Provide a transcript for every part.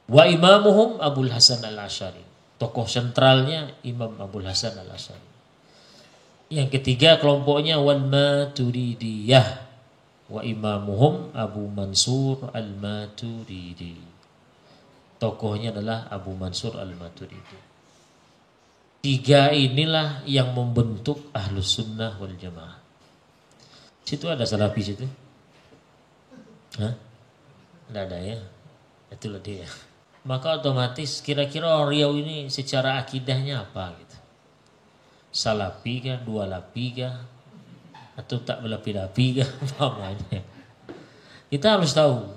Wa imamuhum Abul Hasan Al-Asy'ari. Tokoh sentralnya Imam Abul Hasan Al-Asy'ari. Yang ketiga kelompoknya wal Maturidiyah. Wa imamuhum Abu Mansur Al-Maturidi. Tokohnya adalah Abu Mansur Al-Maturidi. Tiga inilah yang membentuk Ahlus Sunnah wal Jamaah. Situ ada Salafi situ? Hah? Tidak ada ya? Itulah dia. Maka otomatis kira-kira orang Riau ini secara akidahnya apa gitu? Salafi kah? Dua lapi kah? Atau tak belapi-lapi kah? Namanya. Kita harus tahu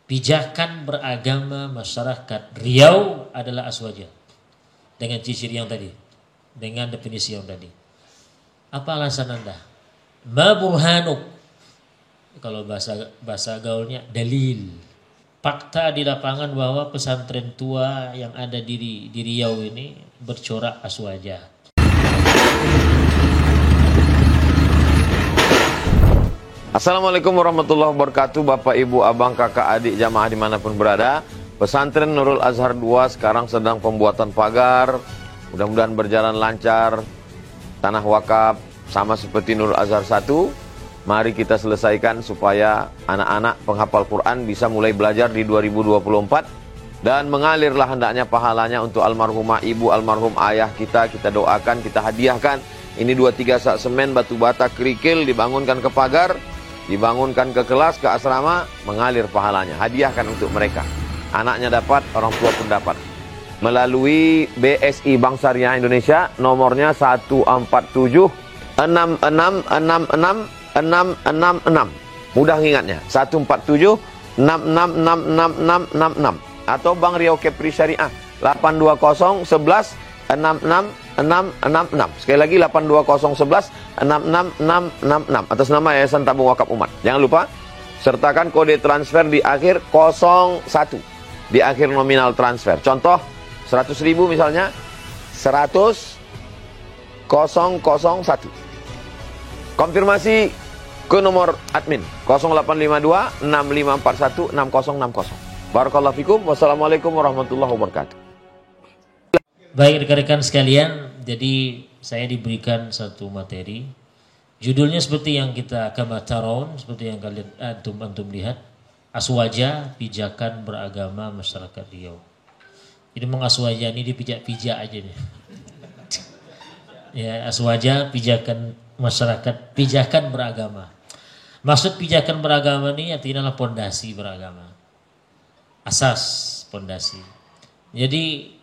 pijakan beragama masyarakat Riau adalah aswaja. Dengan ciri yang tadi, dengan definisi yang tadi. Apa alasan Anda? Ma burhanuk. Kalau bahasa gaulnya dalil. Fakta di lapangan bahwa pesantren tua yang ada di Riau ini bercorak aswaja. Assalamualaikum warahmatullahi wabarakatuh. Bapak, Ibu, Abang, Kakak, Adik, jamaah dimanapun berada. Pesantren Nurul Azhar 2 sekarang sedang pembuatan pagar. Mudah-mudahan berjalan lancar. Tanah wakaf sama seperti Nurul Azhar 1. Mari kita selesaikan supaya anak-anak penghafal Quran bisa mulai belajar di 2024. Dan mengalirlah hendaknya pahalanya untuk almarhumah ibu, almarhum ayah kita. Kita doakan, kita hadiahkan. Ini 2-3 sak semen, batu bata, kerikil, dibangunkan ke pagar, dibangunkan ke kelas, ke asrama, mengalir pahalanya. Hadiahkan untuk mereka. Anaknya dapat, orang tua pun dapat. Melalui BSI Bank Syariah Indonesia, nomornya 147 6666 666. Mudah ingatnya, 147 666666. Atau Bank Riau Kepri Syariah 820 11 66666. Sekali lagi 820 11 66666 atas nama Yayasan Tabung Wakaf Umat. Jangan lupa sertakan kode transfer di akhir 01 di akhir nominal transfer. Contoh 100.000 misalnya 100.001. Konfirmasi ke nomor admin 0852 6541 6060. Barakallahu fikum. Wassalamualaikum warahmatullahi wabarakatuh. Baik rekan-rekan sekalian, jadi saya diberikan satu materi. Judulnya seperti yang kita kamataron, seperti yang kalian antum lihat, aswaja pijakan beragama masyarakat Riau. Jadi mengaswaja ini dipijak-pijak aja nih. Ya, aswaja pijakan masyarakat, pijakan beragama. Maksud pijakan beragama ini artinya adalah pondasi beragama. Asas pondasi. Jadi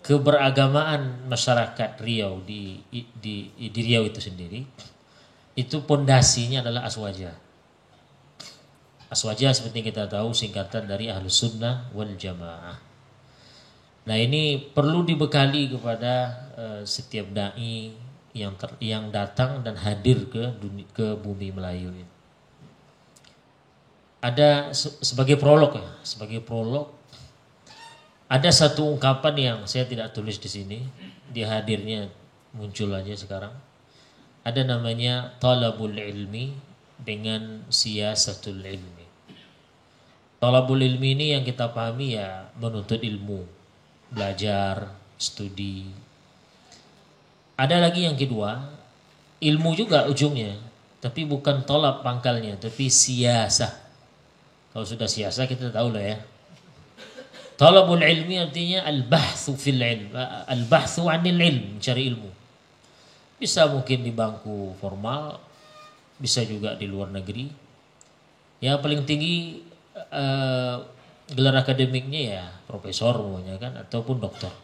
keberagamaan masyarakat Riau di Riau itu sendiri, itu pondasinya adalah aswaja. Aswaja seperti kita tahu singkatan dari Ahlus Sunnah wal Jamaah. Nah ini perlu dibekali kepada setiap dai yang datang dan hadir ke bumi Melayu ini. Ada sebagai prolog ya, ada satu ungkapan yang saya tidak tulis di sini, dia hadirnya muncul aja sekarang. Ada namanya talabul ilmi dengan siyasatul ilmi. Talabul ilmi ini yang kita pahami ya menuntut ilmu, belajar, studi. Ada lagi yang kedua, ilmu juga ujungnya, tapi bukan talab pangkalnya, tapi siyasah. Kalau sudah siyasah kita tahu lah ya. Talabul ilmi artinya al-bahthu fil ilm, al-bahthu 'anil ilm, mencari ilmu. Bisa mungkin di bangku formal, bisa juga di luar negeri. Yang paling tinggi gelar akademiknya ya profesor umumnya kan, ataupun doktor.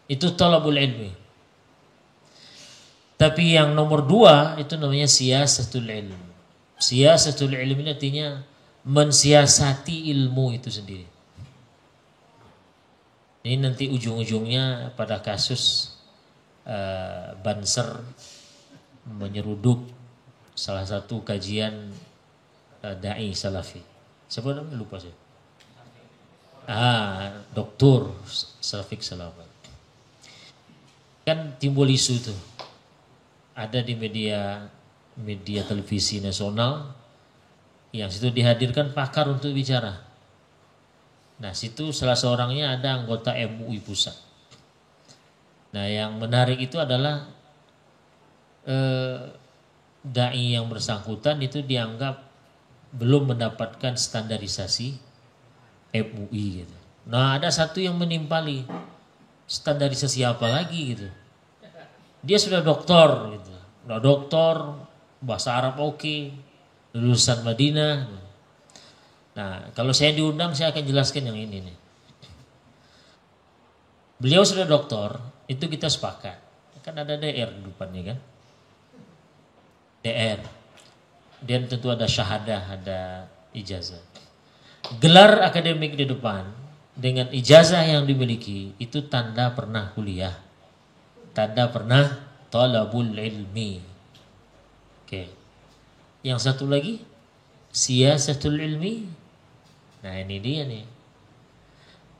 Itu talabul ilmi. Tapi yang nomor 2 itu namanya siyasatul ilm. Siyasatul ilm ini artinya mensiasati ilmu itu sendiri. Ini nanti ujung-ujungnya pada kasus Banser menyeruduk salah satu kajian dai salafi. Siapa namanya lupa saya. Dr. Syafiq Salamat. Kan timbul isu itu. Ada di media televisi nasional yang situ dihadirkan pakar untuk bicara. Nah, situ salah seorangnya ada anggota MUI pusat. Nah, yang menarik itu adalah dai yang bersangkutan itu dianggap belum mendapatkan standarisasi MUI gitu. Nah, ada satu yang menimpali, standarisasi apa lagi gitu. Dia sudah doktor gitu. Nah, doktor, bahasa Arab oke, lulusan Madinah. Nah, kalau saya diundang saya akan jelaskan yang ini nih. Beliau sudah doktor, itu kita sepakat. Kan ada DR di depannya kan. DR. Dan tentu ada syahadah, ada ijazah. Gelar akademik di depan dengan ijazah yang dimiliki itu tanda pernah kuliah. Tanda pernah talabul ilmi. Oke. Yang satu lagi siyasatul ilmi. Nah, ini dia nih.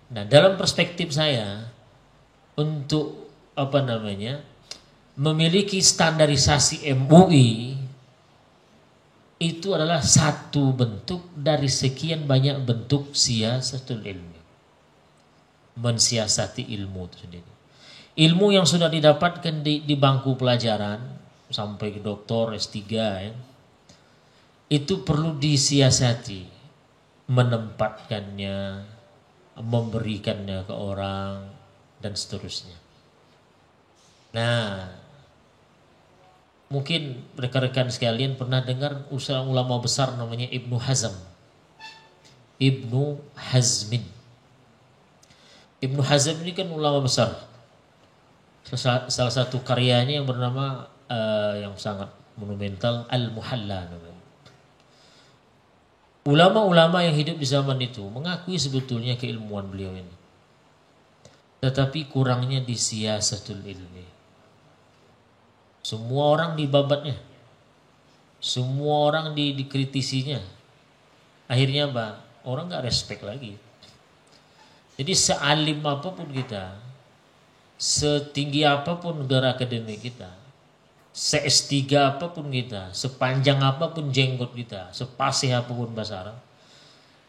Nah, dalam perspektif saya untuk memiliki standarisasi MUI itu adalah satu bentuk dari sekian banyak bentuk siyasatul ilmi. Mensiasati ilmu itu sendiri. Ilmu yang sudah didapatkan di bangku pelajaran sampai ke doktor S3 ya, itu perlu disiasati, menempatkannya, memberikannya ke orang dan seterusnya. Nah, mungkin rekan-rekan sekalian pernah dengar seorang ulama besar namanya Ibnu Hazm. Ibnu Hazmin. Ibnu Hazm ini kan ulama besar. Salah satu karyanya yang bernama yang sangat monumental Al-Muhalla namanya. Ulama-ulama yang hidup di zaman itu mengakui sebetulnya keilmuan beliau ini. Tetapi kurangnya di siyasatul ilmi. Semua orang dibabatnya. Semua orang dikritisinya. Akhirnya orang gak respect lagi. Jadi sealim apapun kita, setinggi apapun gelar akademik kita, se-S3 apapun kita, sepanjang apapun jenggot kita, sepasih apapun bahasa Arab,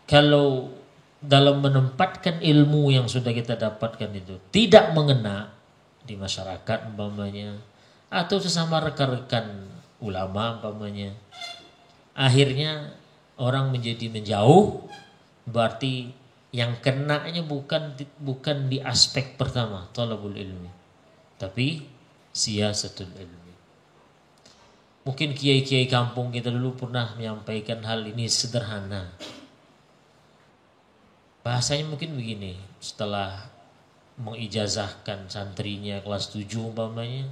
kalau dalam menempatkan ilmu yang sudah kita dapatkan itu tidak mengena di masyarakat umpamanya, atau sesama rekan-rekan ulama umpamanya, akhirnya orang menjadi menjauh. Berarti yang kenanya bukan di aspek pertama talabul ilmi, tapi siyasatul ilmi. Mungkin kiai-kiai kampung kita dulu pernah menyampaikan hal ini sederhana. Bahasanya mungkin begini, setelah mengijazahkan santrinya kelas 7 umpamanya,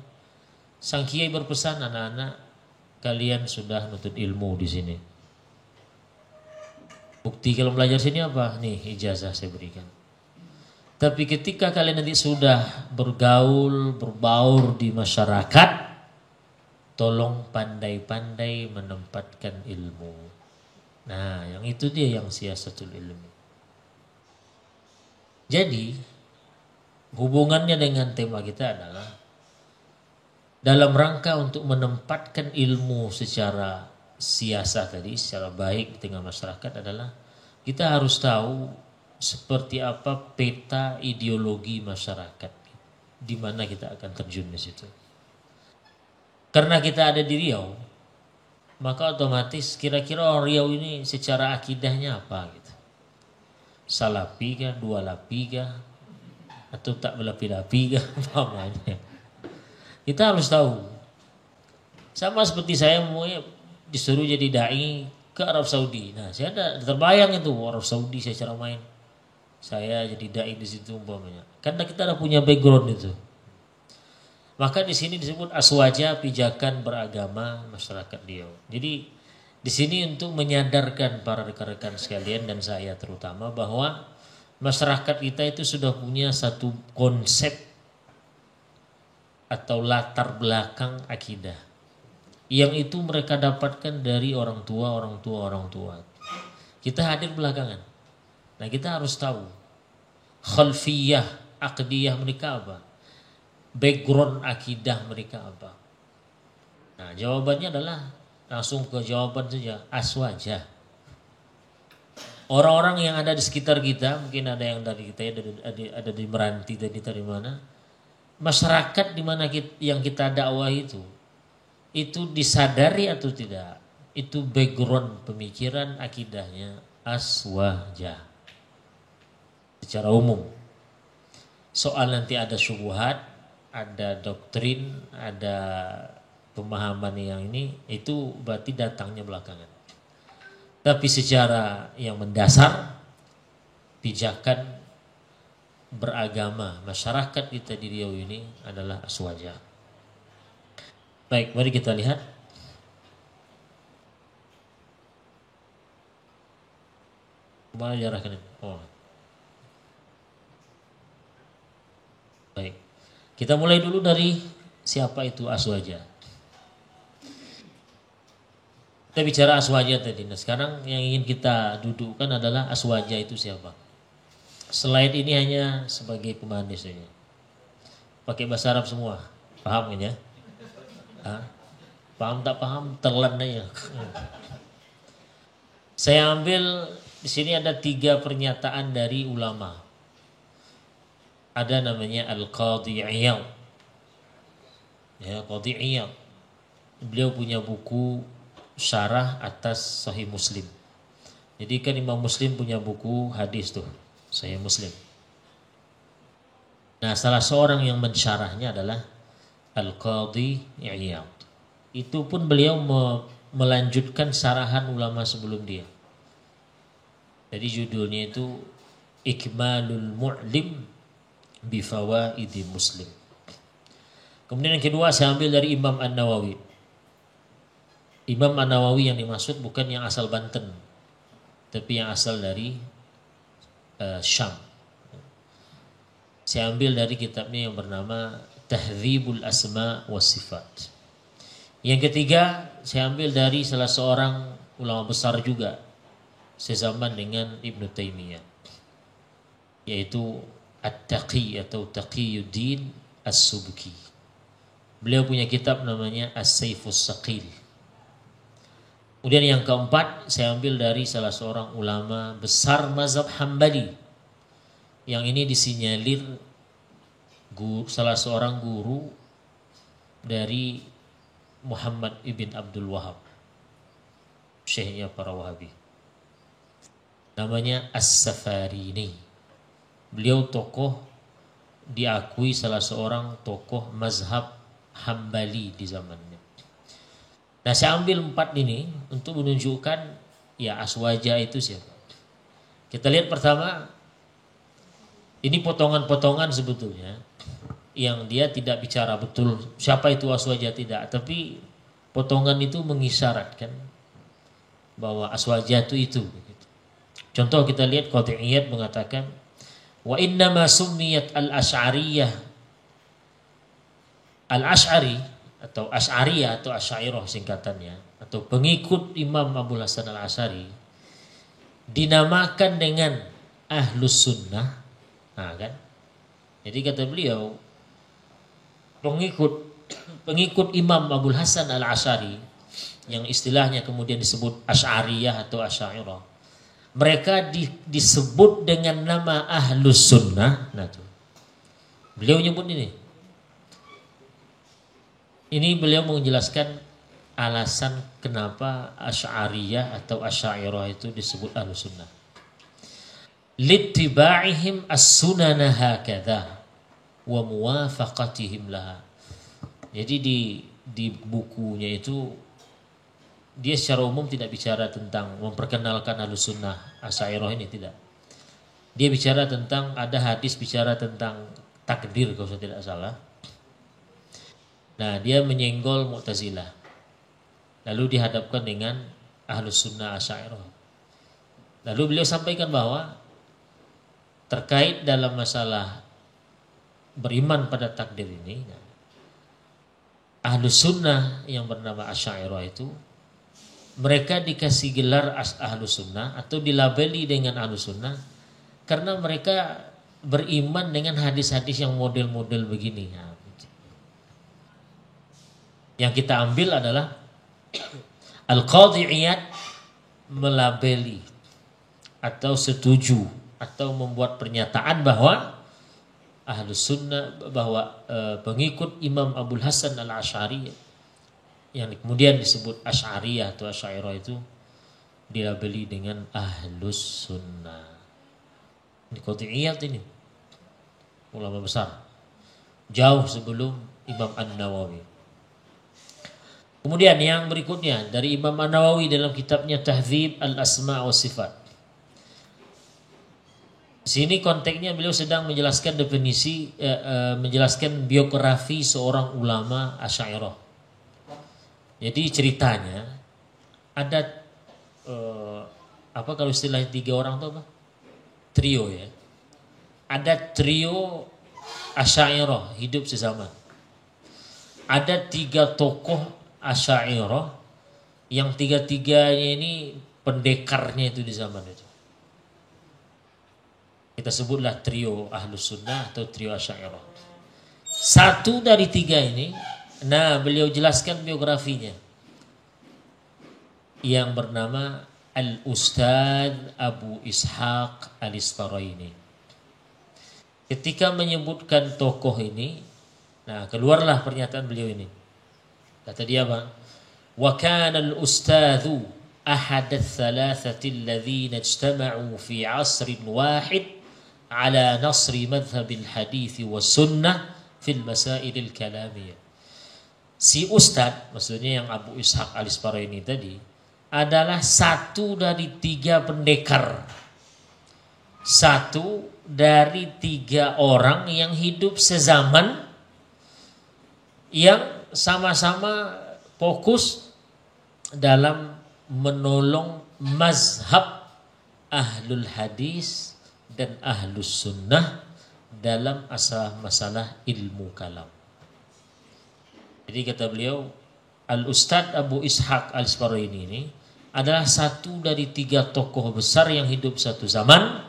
sang kiai berpesan, anak-anak kalian sudah nuntut ilmu di sini. Bukti kalau belajar sini apa? Nih ijazah saya berikan. Tapi ketika kalian nanti sudah bergaul, berbaur di masyarakat, tolong pandai-pandai menempatkan ilmu. Nah, yang itu dia yang siyasatul ilmi. Jadi, hubungannya dengan tema kita adalah dalam rangka untuk menempatkan ilmu secara siasat tadi, secara baik di tengah masyarakat adalah kita harus tahu seperti apa peta ideologi masyarakat di mana kita akan terjun di situ. Karena kita ada di Riau, maka otomatis kira-kira orang Riau ini secara akidahnya apa gitu. Salafi kah, dua lapi kah, atau tak belapi-lapi kah, namanya. Kita harus tahu. Sama seperti saya mau disuruh jadi dai ke Arab Saudi. Nah, saya ada terbayang itu Arab Saudi saya cara main. Saya jadi dai di situ umpamanya. Karena kita ada punya background itu. Maka di sini disebut aswaja pijakan beragama masyarakat Riau. Jadi di sini untuk menyadarkan para rekan-rekan sekalian dan saya terutama bahwa masyarakat kita itu sudah punya satu konsep atau latar belakang akidah. Yang itu mereka dapatkan dari orang tua. Kita hadir belakangan. Nah, kita harus tahu khalfiyah aqdiyah mereka apa? Background akidah mereka apa? Nah, jawabannya adalah langsung ke jawaban saja, aswaja. Orang-orang yang ada di sekitar kita, mungkin ada yang dari kita, ada di Meranti tadi dari mana, masyarakat di mana yang kita dakwah itu disadari atau tidak, itu background pemikiran akidahnya aswaja secara umum. Soal nanti ada syubhat, ada doktrin, ada pemahaman yang ini, itu berarti datangnya belakangan. Tapi secara yang mendasar, pijakan beragama masyarakat kita di Riau ini adalah aswaja. Baik, mari kita lihat. Mana diarahkan ini? Oh. Baik. Kita mulai dulu dari siapa itu aswaja. Kita bicara aswaja tadi. Nah, sekarang yang ingin kita dudukkan adalah aswaja itu siapa. Slide ini hanya sebagai pemanis saja. Pakai bahasa Arab semua. Paham kan ya? Paham tak paham telan aja. Saya ambil di sini ada 3 pernyataan dari ulama. Ada namanya Al-Qadhi Iyad. Ya, Qadhi Iyad. Beliau punya buku syarah atas Sahih Muslim. Jadi kan Imam Muslim punya buku hadis tuh, Sahih Muslim. Nah, salah seorang yang mensyarahnya adalah Al-Qadhi Iyad. Itu pun beliau melanjutkan syarahan ulama sebelum dia. Jadi judulnya itu Ikmalul Mu'lim bi Fawaidi Muslim. Kemudian yang kedua saya ambil dari Imam An-Nawawi. Imam An-Nawawi yang dimaksud bukan yang asal Banten, tapi yang asal dari Syam. Saya ambil dari kitabnya yang bernama Tahdzibul Asma wa Sifat. Yang ketiga saya ambil dari salah seorang ulama besar juga sezaman dengan Ibnu Taimiyah, yaitu At-Taqi atau Taqiyuddin As-Subki. Beliau punya kitab namanya As-Saifus Saqil. Kemudian yang keempat saya ambil dari salah seorang ulama besar mazhab Hambali. Yang ini disinyalir salah seorang guru dari Muhammad ibn Abdul Wahab, syekhnya para Wahabi. Namanya As-Safarini. Beliau tokoh, diakui salah seorang tokoh mazhab Hambali di zamannya. Nah, saya ambil 4 ini untuk menunjukkan ya aswaja itu siapa. Kita lihat pertama, ini potongan-potongan sebetulnya yang dia tidak bicara betul siapa itu aswaja, tidak, tapi potongan itu mengisyaratkan bahwa aswaja itu. Contoh kita lihat Qadhi Iyad mengatakan wa innama summiyat al-asy'ariyah al-asy'ari atau Asy'ariyah atau Asy'ariyah singkatannya, atau pengikut Imam Abul Hasan Al-Asy'ari dinamakan dengan Ahlus Sunnah. Nah, kan? Jadi kata beliau pengikut Imam Abul Hasan Al-Asy'ari yang istilahnya kemudian disebut Asy'ariyah atau Asy'ariyah, mereka disebut dengan nama Ahlus Sunnah. Nah, tuh. Beliau nyebut ini. Ini beliau menjelaskan alasan kenapa Asy'ariyah atau Asy'ariyah itu disebut Ahlus Sunnah. Littiba'ihim as-sunana hakadha wa muwafaqatihim laha. Jadi di bukunya itu dia secara umum tidak bicara tentang memperkenalkan Ahlus Sunnah Asy'ariyah ini, tidak. Dia bicara tentang ada hadis bicara tentang takdir kalau saya tidak salah. Nah, dia menyenggol Mu'tazilah. Lalu dihadapkan dengan Ahlus Sunnah Asy'ariyah. Lalu beliau sampaikan bahwa terkait dalam masalah beriman pada takdir ini, Ahlus Sunnah yang bernama Asy'ariyah itu mereka dikasih gelar Ahlus Sunnah atau dilabeli dengan Ahlus Sunnah karena mereka beriman dengan hadis-hadis yang model-model begini. Yang kita ambil adalah Al-Qadhi Iyad melabeli atau setuju atau membuat pernyataan bahwa Ahlus Sunnah, bahwa pengikut Imam Abul Hasan al-Asy'ari yang kemudian disebut Asy'ariyah atau Asy'ariyah itu dilabeli dengan Ahlus Sunnah. Ini qat'iyat ini. Ulama besar. Jauh sebelum Imam An-Nawawi. Kemudian yang berikutnya dari Imam An-Nawawi dalam kitabnya Tahdzib Al-Asma' wa Sifat. Sini konteksnya beliau sedang menjelaskan definisi, menjelaskan biografi seorang ulama Asy'ariyah. Jadi ceritanya ada apa kalau istilahnya 3 orang itu apa? Trio ya. Ada trio Asy'ariyah hidup sezaman. Ada 3 tokoh Asy'ariyah yang 3-3-nya ini pendekarnya itu di zaman itu. Kita sebutlah trio Ahlus Sunnah atau trio Asy'ariyah. Satu dari 3 ini, nah beliau jelaskan biografinya, yang bernama Al-Ustadz Abu Ishaq Al-Isfaraini. Ketika menyebutkan tokoh ini, nah keluarlah pernyataan beliau ini. Kata dia apa? Wa kana al-ustadzu ahad ats-tsalatsati alladhina ijtama'u fi 'asrin wahid ala nasri madhhab al-hadits was sunnah fil masail al-kalamiyah. Si ustadz, maksudnya yang Abu Ishaq Al-Isfaraini tadi, adalah satu dari 3 pendekar. Satu dari 3 orang yang hidup sezaman, yang sama-sama fokus dalam menolong mazhab ahlul hadis dan ahlus sunnah dalam masalah ilmu kalam. Jadi kata beliau, Al-Ustadz Abu Ishaq Al-Isfaraini ini adalah satu dari 3 tokoh besar yang hidup satu zaman,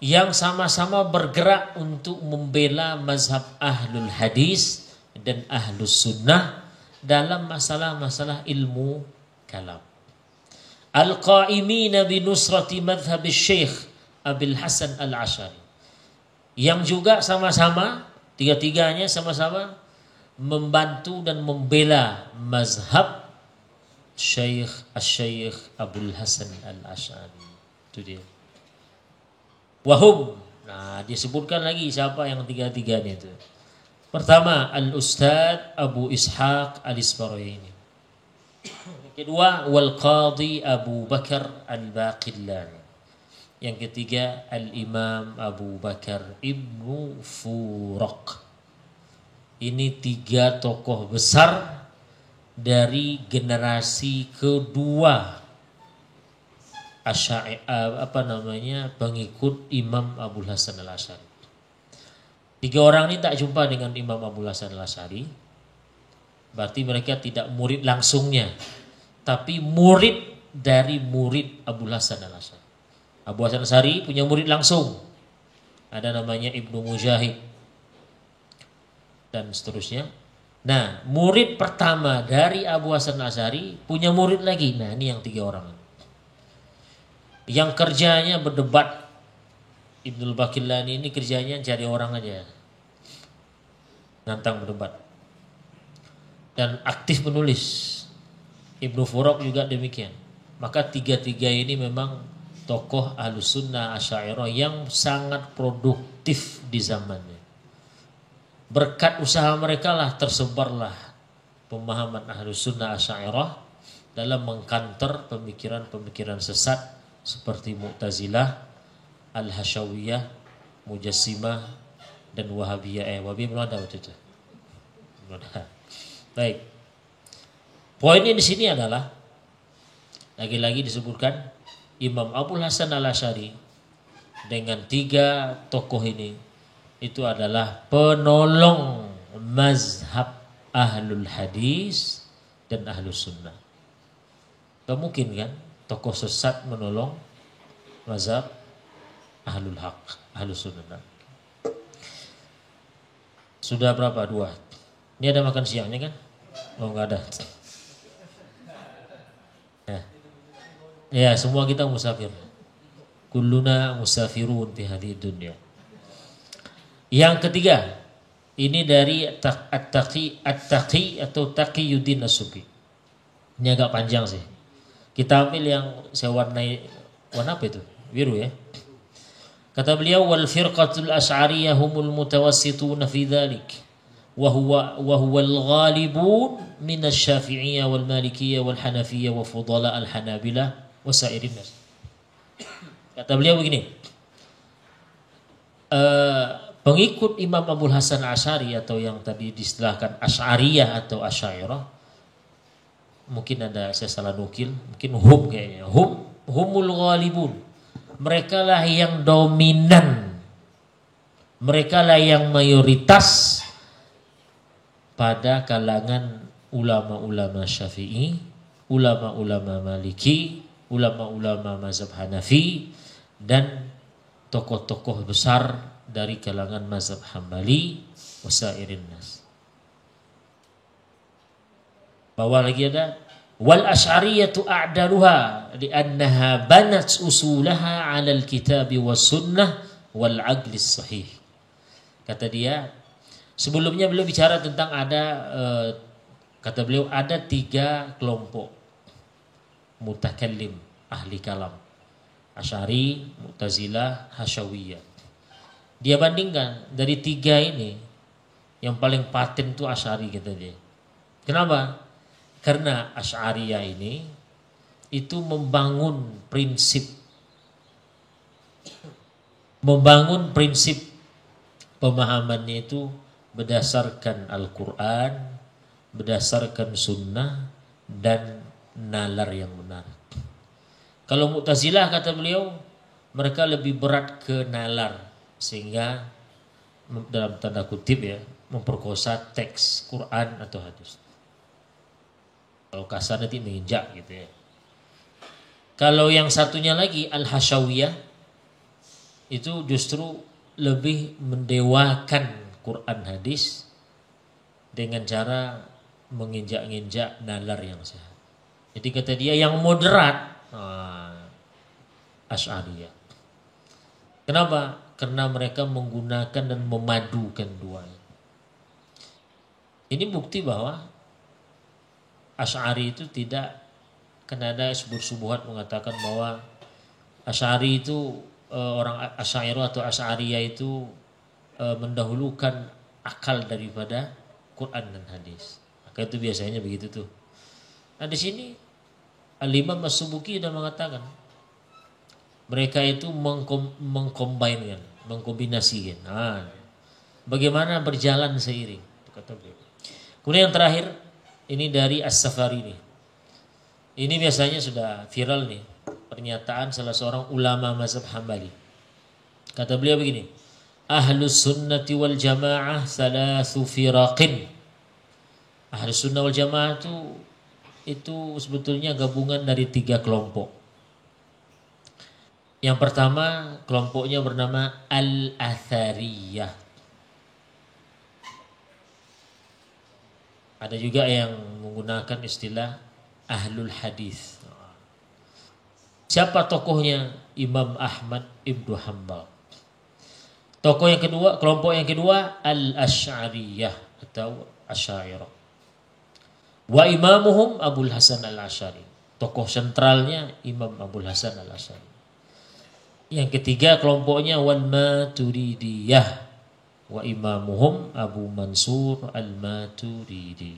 yang sama-sama bergerak untuk membela mazhab ahlul hadis dan ahlus sunnah dalam masalah-masalah ilmu kalam. Al-qa'imina bi nusrati madhhab Syekh Abil Hasan Al-Asy'ari, yang juga sama-sama 3-3-nya sama-sama membantu dan membela mazhab Syekh Abul Hasan Al-Asy'ari. Itu dia. Wahum. Nah, disebutkan lagi siapa yang 3-3-nya itu. Pertama, Al-Ustadz Abu Ishaq Al-Isfaraini. Kedua, Wal Qadhi Abu Bakar Al-Baqillani. Yang ketiga, Al-Imam Abu Bakar Ibnu Furaq. Ini 3 tokoh besar dari generasi kedua pengikut Imam Abul Hasan Al-Asy'ari. 3 orang ini tak jumpa dengan Imam Abul Hasan Al-Asy'ari. Berarti mereka tidak murid langsungnya, tapi murid dari murid Abul Hasan Al-Asy'ari. Abu Hasan Al-Asy'ari punya murid langsung. Ada namanya Ibnu Mujahid dan seterusnya. Nah, murid pertama dari Abu Hasan Al-Asy'ari punya murid lagi. Nah, ini yang 3 orang. Yang kerjanya berdebat. Ibnul Baqillani ini kerjanya cari orang aja. Nantang berdebat. Dan aktif menulis. Ibnu Furaq juga demikian. Maka 3-3 ini memang tokoh Ahlus Sunnah Asy'ariyah yang sangat produktif di zamannya. Berkat usaha mereka lah tersebarlah pemahaman Ahlus Sunnah Asy'ariyah dalam mengkanter pemikiran-pemikiran sesat seperti Mu'tazilah, Al-Hasyawiyah, Mujassimah dan Wahabiyah. Wahabiyah belum ada waktu itu. Belum ada. Baik. Poinnya di sini adalah lagi-lagi disebutkan Imam Abul Hasan Al-Asy'ari dengan 3 tokoh ini itu adalah penolong mazhab ahlul hadis dan ahlus sunnah. Tak mungkin kan tokoh sesat menolong mazhab ahlul haq, ahlus sunnah. Sudah berapa? 2. Ini ada makan siangnya kan? Oh, enggak ada. Ya, semua kita musafir. Kulluna musafirun fi hadhihi dunya. Yang ketiga, ini dari At-Taqi atau Taqiyuddin As-Subki. Ini agak panjang sih. Kita ambil yang saya warna apa itu? Biru ya. Kata beliau, wal firqatul asy'ariyah humul mutawassitun fi dzalik. Wa huwa al-ghalibun min asy-Syafi'iyyah wal Malikiyyah wal Hanafiyyah wa fudala al-Hanabilah wa sa'irin nas. Kata beliau begini. Pengikut Imam Abul Hasan Asy'ari atau yang tadi diistilahkan Asy'ariyah atau Asy'ariyah, mungkin ada saya salah nukil, mungkin kayaknya. Humul ghalibun. Mereka lah yang dominan. Mereka lah yang mayoritas pada kalangan ulama-ulama Syafi'i, ulama-ulama Maliki, ulama-ulama mazhab Hanafi, dan tokoh-tokoh besar dari kalangan mazhab Hambali wasairin nas. Bahwa lagi ada wal asy'ariyatu a'daluha li'annaha banat usulaha 'ala al-kitab was sunnah wal 'aqli sahih. Kata dia, sebelumnya beliau bicara tentang kata beliau ada 3 kelompok mutakallim, ahli kalam. Asy'ari, Mu'tazilah, Hasyawiyah. Dia bandingkan dari 3 ini yang paling paten itu Asy'ari, kata dia. Kenapa? Karena Asy'ariyah ini itu membangun prinsip pemahamannya itu berdasarkan Al-Quran, berdasarkan sunnah, dan nalar yang benar. Kalau Mu'tazilah, kata beliau, mereka lebih berat ke nalar, sehingga dalam tanda kutip ya, memperkosa teks Quran atau hadis. Kalau kasar nanti menginjak gitu ya. Kalau yang satunya lagi Al-Hasyawiyah, itu justru lebih mendewakan Quran hadis dengan cara menginjak-injak nalar yang sehat. Jadi kata dia yang moderat Asy'ariyah. Kenapa? Karena mereka menggunakan dan memadukan duanya. Ini bukti bahwa Asy'ari itu tidak, karena ada subuhat mengatakan bahwa Asy'ari itu orang Asy'ariyah atau Asy'ariyah itu mendahulukan akal daripada Quran dan hadis. Maka itu biasanya begitu tuh. Nah di sini Al-Imam As-Subki sudah mengatakan mereka itu mengkombinasikan. Nah, bagaimana berjalan seiring? Kata beliau. Kemudian yang terakhir ini dari As-Safarini. Ini biasanya sudah viral nih, pernyataan salah seorang ulama mazhab Hambali. Kata beliau begini, Ahlus sunnati wal jamaah thalathu firaqin. Ahlus sunnah wal jamaah itu sebetulnya gabungan dari 3 kelompok. Yang pertama kelompoknya bernama Al-Athariyah. Ada juga yang menggunakan istilah Ahlul Hadis. Siapa tokohnya? Imam Ahmad Ibnu Hanbal. Tokoh yang kedua, kelompok yang kedua Al-Asy'ariyah atau Asy'ariyah. Wa imamuhum Abul Hasan Al-Asy'ari. Tokoh sentralnya Imam Abul Hasan Al-Asy'ari. Yang ketiga kelompoknya Wal Maturidiyah. Wa imamuhum Abu Mansur Al-Maturidi.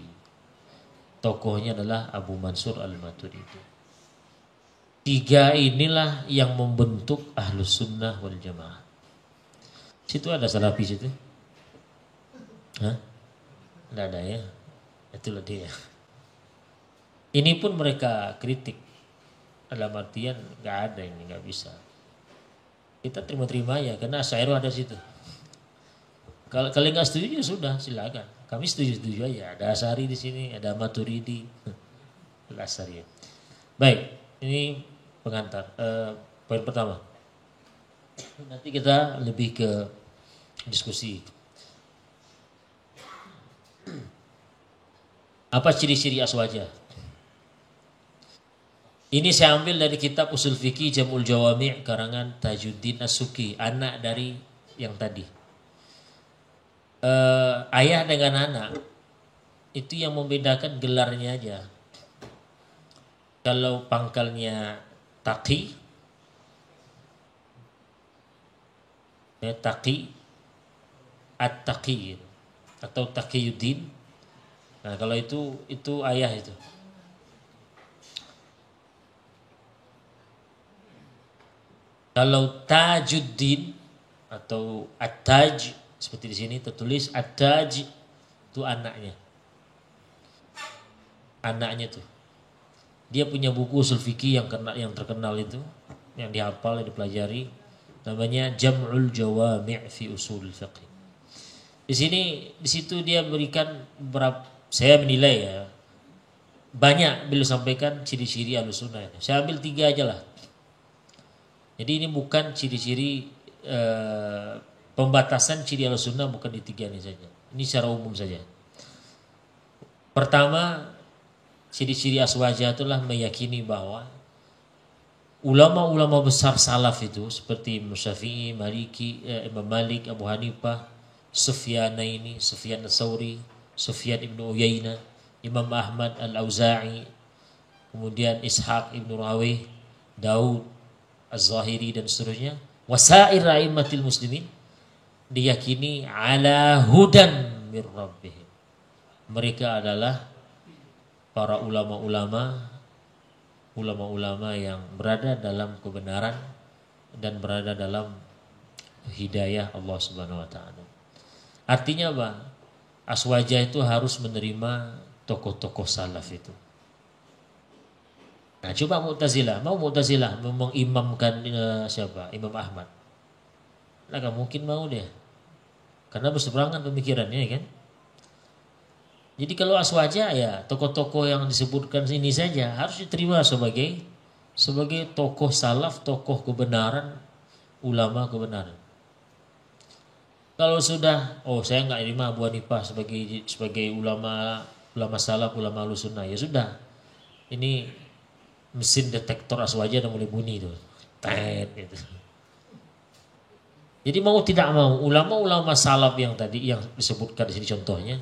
Tokohnya adalah Abu Mansur Al-Maturidi. 3 inilah yang membentuk Ahlus Sunnah wal Jamaah. Situ ada Salafi situ? Hah? Tidak ada ya? Itulah dia. Ini pun mereka kritik. Dalam artian nggak ada ini, nggak bisa. Kita terima-terima ya, karena Asy'ariyah ada situ. Kalau kalian nggak setuju ya sudah, silakan. Kami setuju aja. Ada Asy'ari di sini, ada Maturidi, Al-Asy'ariyah. Baik, ini pengantar. Poin pertama. Nanti kita lebih ke diskusi. Apa ciri-ciri aswajah? Ini saya ambil dari kitab Usul Fikih Jam'ul Jawami' karangan Tajuddin As-Suki, anak dari yang tadi. Ayah dengan anak itu yang membedakan gelarnya aja. Kalau pangkalnya Taqi, Taqi, At-Taqi atau Taqiyuddin. Nah, kalau itu ayah itu. Kalau Tajuddin atau At-Taj seperti di sini tertulis At-Taj itu anaknya. Anaknya tuh. Dia punya buku usul fikih yang terkenal itu, yang dihafal, yang dipelajari, namanya Jam'ul Jawami' fi Usul Fiqh. Di situ dia berikan beberapa, saya menilai ya, banyak beliau sampaikan ciri-ciri Ahlussunnah. Saya ambil 3 aja lah. Jadi ini bukan ciri-ciri pembatasan ciri Ahlussunnah, bukan di 3 ini saja. Ini secara umum saja. Pertama, ciri-ciri aswajah itulah meyakini bahwa ulama-ulama besar salaf itu seperti Imam Syafi'i, Maliki, Imam Malik, Abu Hanifah, Sufyanaini, Sufyan Ats-Tsauri, Sufyan ibnu Uyainah, Imam Ahmad Al-Auza'i, kemudian Ishaq ibnu Rahawayh, Daud Az-Zahiri dan seterusnya, wasair a'immatil muslimin, diyakini ala hudan mir rabbihim. Mereka adalah para ulama-ulama yang berada dalam kebenaran dan berada dalam hidayah Allah Subhanahu wa taala. Artinya apa? Aswajah itu harus menerima tokoh-tokoh salaf itu. Nah, coba Mu'tazilah mengimamkan siapa? Imam Ahmad. Nah, gak mungkin mau dia. Karena berseberangan pemikirannya, kan? Jadi kalau aswajah ya tokoh-tokoh yang disebutkan ini saja harus diterima sebagai tokoh salaf, tokoh kebenaran, ulama kebenaran. Kalau sudah, saya nggak terima Abu Hanifah sebagai ulama salaf, ulama Ahlussunnah, ya sudah. Ini mesin detektor aswajah udah mulai bunyi tuh. Gitu. Jadi mau tidak mau ulama-ulama salaf yang tadi yang disebutkan di sini contohnya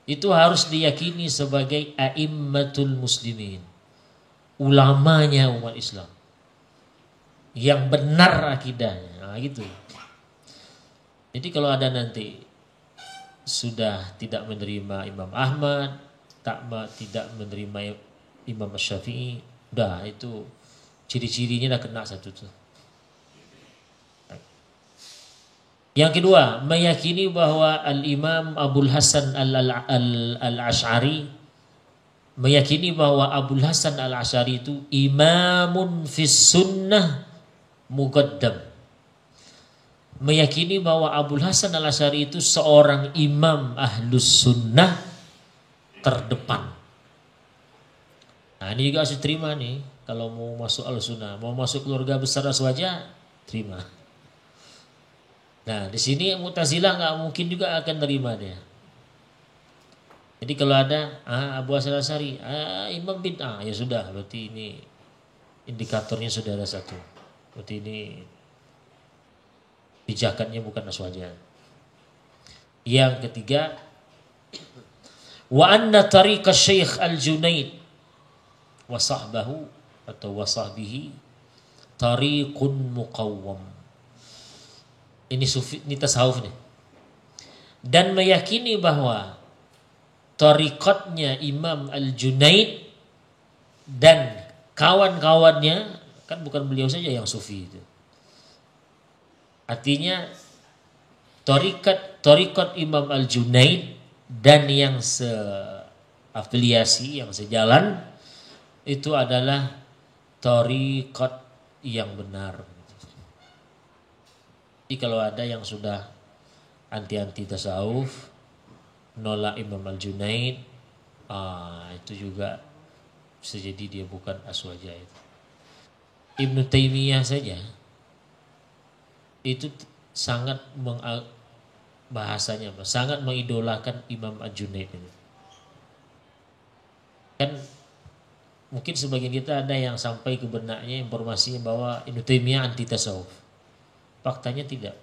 itu harus diyakini sebagai a'immatul muslimin, ulamanya umat Islam yang benar akidahnya. Nah, gitu. Jadi kalau ada nanti sudah tidak menerima Imam Ahmad, tidak menerima Imam Syafi'i, udah itu ciri-cirinya dah kena satu tuh. Yang kedua, meyakini bahwa Al-Imam Abul Hasan Al-Asy'ari, meyakini bahwa Abul Hasan Al-Asy'ari itu imamun fis sunnah muqaddam. Meyakini bahwa Abul Hasan Al-Asy'ari itu seorang imam ahlus sunnah terdepan. Nah, ini juga harus diterima nih. Kalau mau masuk ahlus sunnah, mau masuk keluarga besar aswajah, terima. Nah, di sini Mu'tazilah nggak mungkin juga akan terima dia. Jadi kalau ada Abu Hasan Al-Asy'ari, imam bid'ah, ya sudah, berarti ini indikatornya sudah ada satu. Berarti ini pijakannya bukan aswajah. Yang ketiga, wa anna tariqa Syekh Al-Junaid wa sahbahu atau wa sahbihi tariqun muqawwam. Ini sufi, ini tasawuf nih. Dan meyakini bahwa tariqatnya Imam Al-Junaid dan kawan-kawannya, kan bukan beliau saja yang sufi itu. Artinya tariqat Imam Al-Junaid dan yang seafiliasi, yang sejalan itu adalah tariqat yang benar. Jadi kalau ada yang sudah anti-anti tasawuf, nolak Imam Al-Junaid, itu juga bisa jadi dia bukan aswajah itu. Ibnu Taimiyah saja itu sangat bahasanya sangat mengidolakan Imam Al-Junaid ini. Kan Mungkin sebagian kita ada yang sampai ke benaknya informasinya bahwa Ibnu Taimiyah anti tasawuf. Faktanya tidak.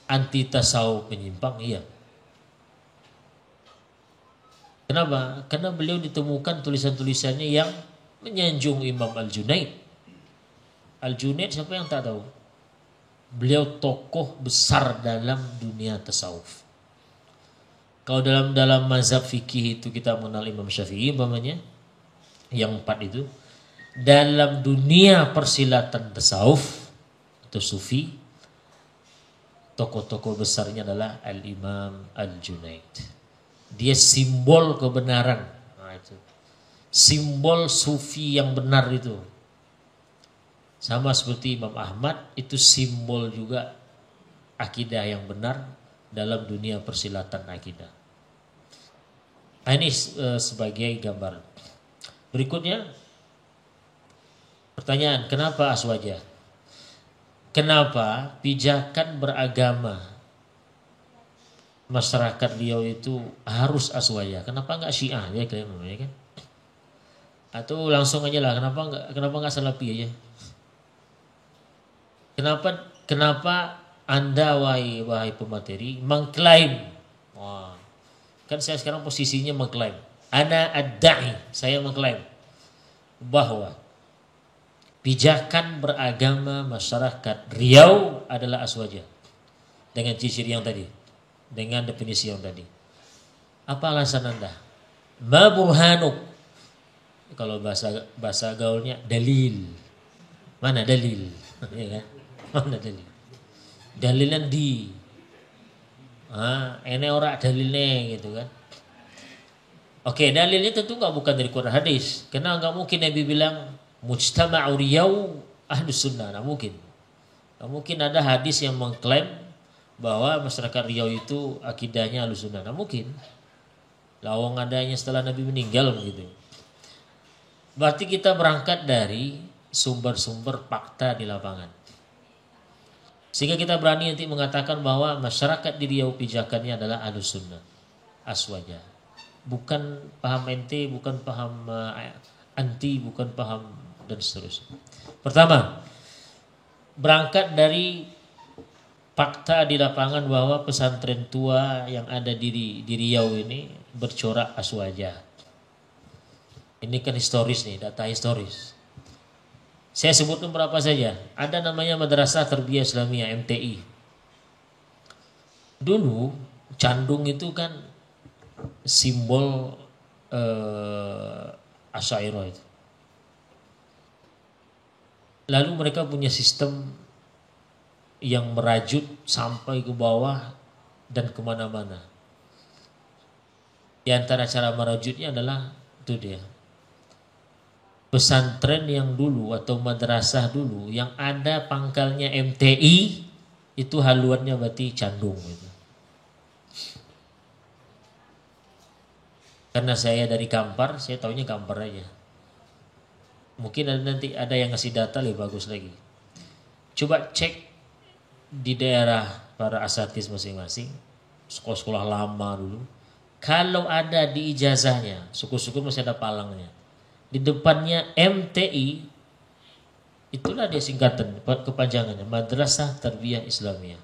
Anti tasawuf menyimpang, iya. Kenapa? Karena beliau ditemukan tulisan-tulisannya yang menyanjung Imam Al-Junaid. Al-Junaid siapa yang tak tahu? Beliau tokoh besar dalam dunia tasawuf. Kalau dalam mazhab fikih itu kita mengenal Imam Syafi'i umpamanya, yang 4 itu. Dalam dunia persilatan tasawuf atau sufi, tokoh-tokoh besarnya adalah Al-Imam Al-Junaid. Dia simbol kebenaran. Nah, itu. Simbol sufi yang benar itu. Sama seperti Imam Ahmad, itu simbol juga akidah yang benar dalam dunia persilatan akidah. Nah, ini sebagai gambaran. Berikutnya, pertanyaan, kenapa aswaja? Kenapa pijakan beragama masyarakat Riau itu harus aswaja? Kenapa enggak Syiah ya kalian namanya kan? Atau langsung aja lah, kenapa enggak Salafi aja? Kenapa Anda wahai pemateri mengklaim? Wah, kan saya sekarang posisinya mengklaim. Ana ad-da'i, saya mengklaim bahwa pijakan beragama masyarakat Riau adalah aswaja. Dengan ciri yang tadi, dengan definisi yang tadi. Apa alasan Anda? Ma burhanuk. Kalau bahasa gaulnya dalil. Mana dalil? Ya kan? Mana dalil? Dalilan di. Ini orang dalilnya gitu kan. Oke, dalilnya tentu bukan dari Quran hadis. Karena enggak mungkin Nabi bilang mujtama'u Riau ahlus sunnah. Enggak mungkin. Enggak mungkin ada hadis yang mengklaim bahwa masyarakat Riau itu akidahnya ahlus sunnah. Enggak mungkin. Lawang adanya setelah Nabi meninggal begitu. Berarti kita berangkat dari sumber-sumber fakta di lapangan. Sehingga kita berani nanti mengatakan bahwa masyarakat di Riau pijakannya adalah ahlus sunnah. Aswaja. Bukan paham ente, bukan paham anti, bukan paham dan seterusnya. Pertama, berangkat dari fakta di lapangan bahwa pesantren tua yang ada di Riau ini bercorak aswaja. Ini kan historis nih, data historis. Saya sebut beberapa saja. Ada namanya Madrasah Tarbiyah Islamiyah MTI. Dulu Candung itu kan simbol Asy'ariyah itu. Lalu mereka punya sistem yang merajut sampai ke bawah dan kemana-mana. Di antara cara merajutnya adalah itu dia. Pesantren yang dulu atau madrasah dulu yang ada pangkalnya MTI itu haluannya berarti Candung gitu. Karena saya dari Kampar, saya taunya Kampar aja. Mungkin nanti ada yang ngasih data lebih bagus lagi. Coba cek di daerah para asatidz masing-masing, sekolah-sekolah lama dulu. Kalau ada di ijazahnya, syukur-syukur masih ada palangnya. Di depannya MTI, itulah dia singkatan, kepanjangannya, Madrasah Tarbiyah Islamiyah.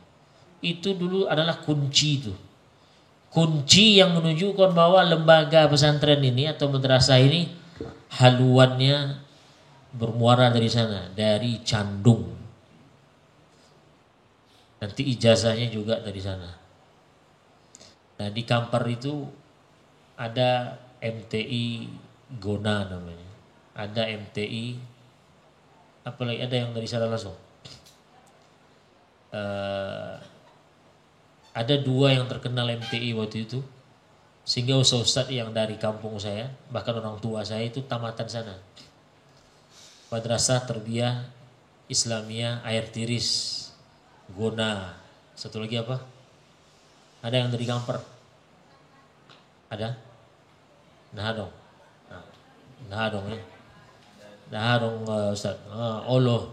Itu dulu adalah kunci itu. Kunci yang menunjukkan bahwa lembaga pesantren ini atau madrasah ini haluannya bermuara dari sana, dari Candung. Nanti ijazahnya juga dari sana. Nah, di Kampar itu ada MTI Gona namanya. Ada MTI apalagi ada yang dari sana langsung. Ada 2 yang terkenal MTI waktu itu. Sehingga ustaz yang dari kampung saya, bahkan orang tua saya itu tamatan sana. Madrasah Tarbiyah Islamiyah Air Tiris Gona. Satu lagi apa? Ada yang dari Kampar? Ada? Nah dong. Nah dong ya. Nah dong Ustaz. Allah.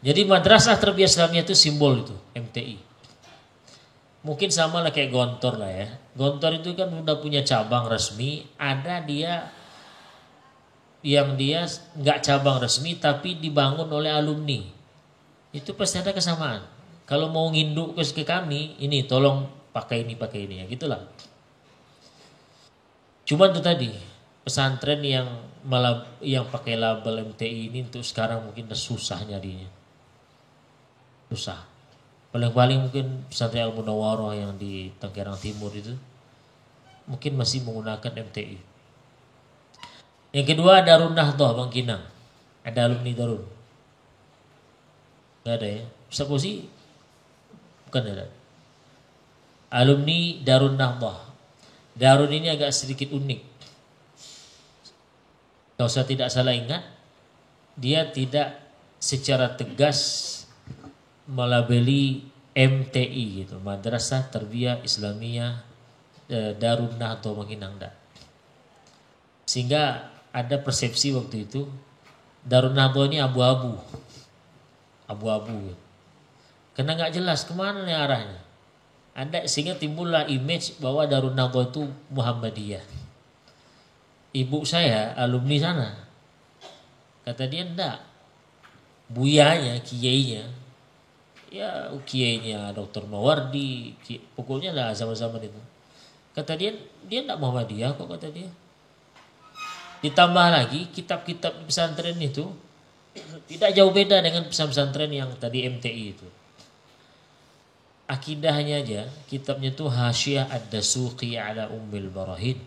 Jadi Madrasah Tarbiyah Islamiyah itu simbol itu MTI. Mungkin sama lah kayak Gontor lah ya. Gontor itu kan udah punya cabang resmi, ada dia yang dia nggak cabang resmi tapi dibangun oleh alumni, itu pasti ada kesamaan. Kalau mau nginduk ke kami, ini tolong pakai ini ya gitulah. Cuman itu tadi pesantren yang pakai label MTI ini untuk sekarang mungkin susah nyarinya, susah. Paling-paling mungkin pesantren Al Munawwarah yang di Tangerang Timur itu mungkin masih menggunakan MTI. Yang kedua Darun Nahdhah Bangkinang, ada alumni Darun. Nggak ada ya, Ustaz Fauzi bukan ada. Alumni Darun Nahdhah. Darun ini agak sedikit unik. Kalau saya tidak salah ingat, dia tidak secara tegas melabeli MTI gitu, Madrasah Tarbiyah Islamiyah Darun Nahdhah Bangkinang. Sehingga ada persepsi waktu itu Darun Nahdhah ini abu-abu. Karena nggak jelas kemana nih arahnya. Sehingga timbullah image bahwa Darun Nahdhah itu Muhammadiyah. Ibu saya alumni sana. Kata dia enggak. Buyanya, kiainya. Ya kiainya Dr. Mawardi. Pokoknya lah sama-sama itu. Kata dia enggak Muhammadiyah kok, kata dia. Ditambah lagi kitab-kitab pesantren itu tidak jauh beda dengan pesantren yang tadi MTI itu. Akidahnya aja, kitabnya itu Hasyiah Ad-Dasuqi ala Ummil Barahin.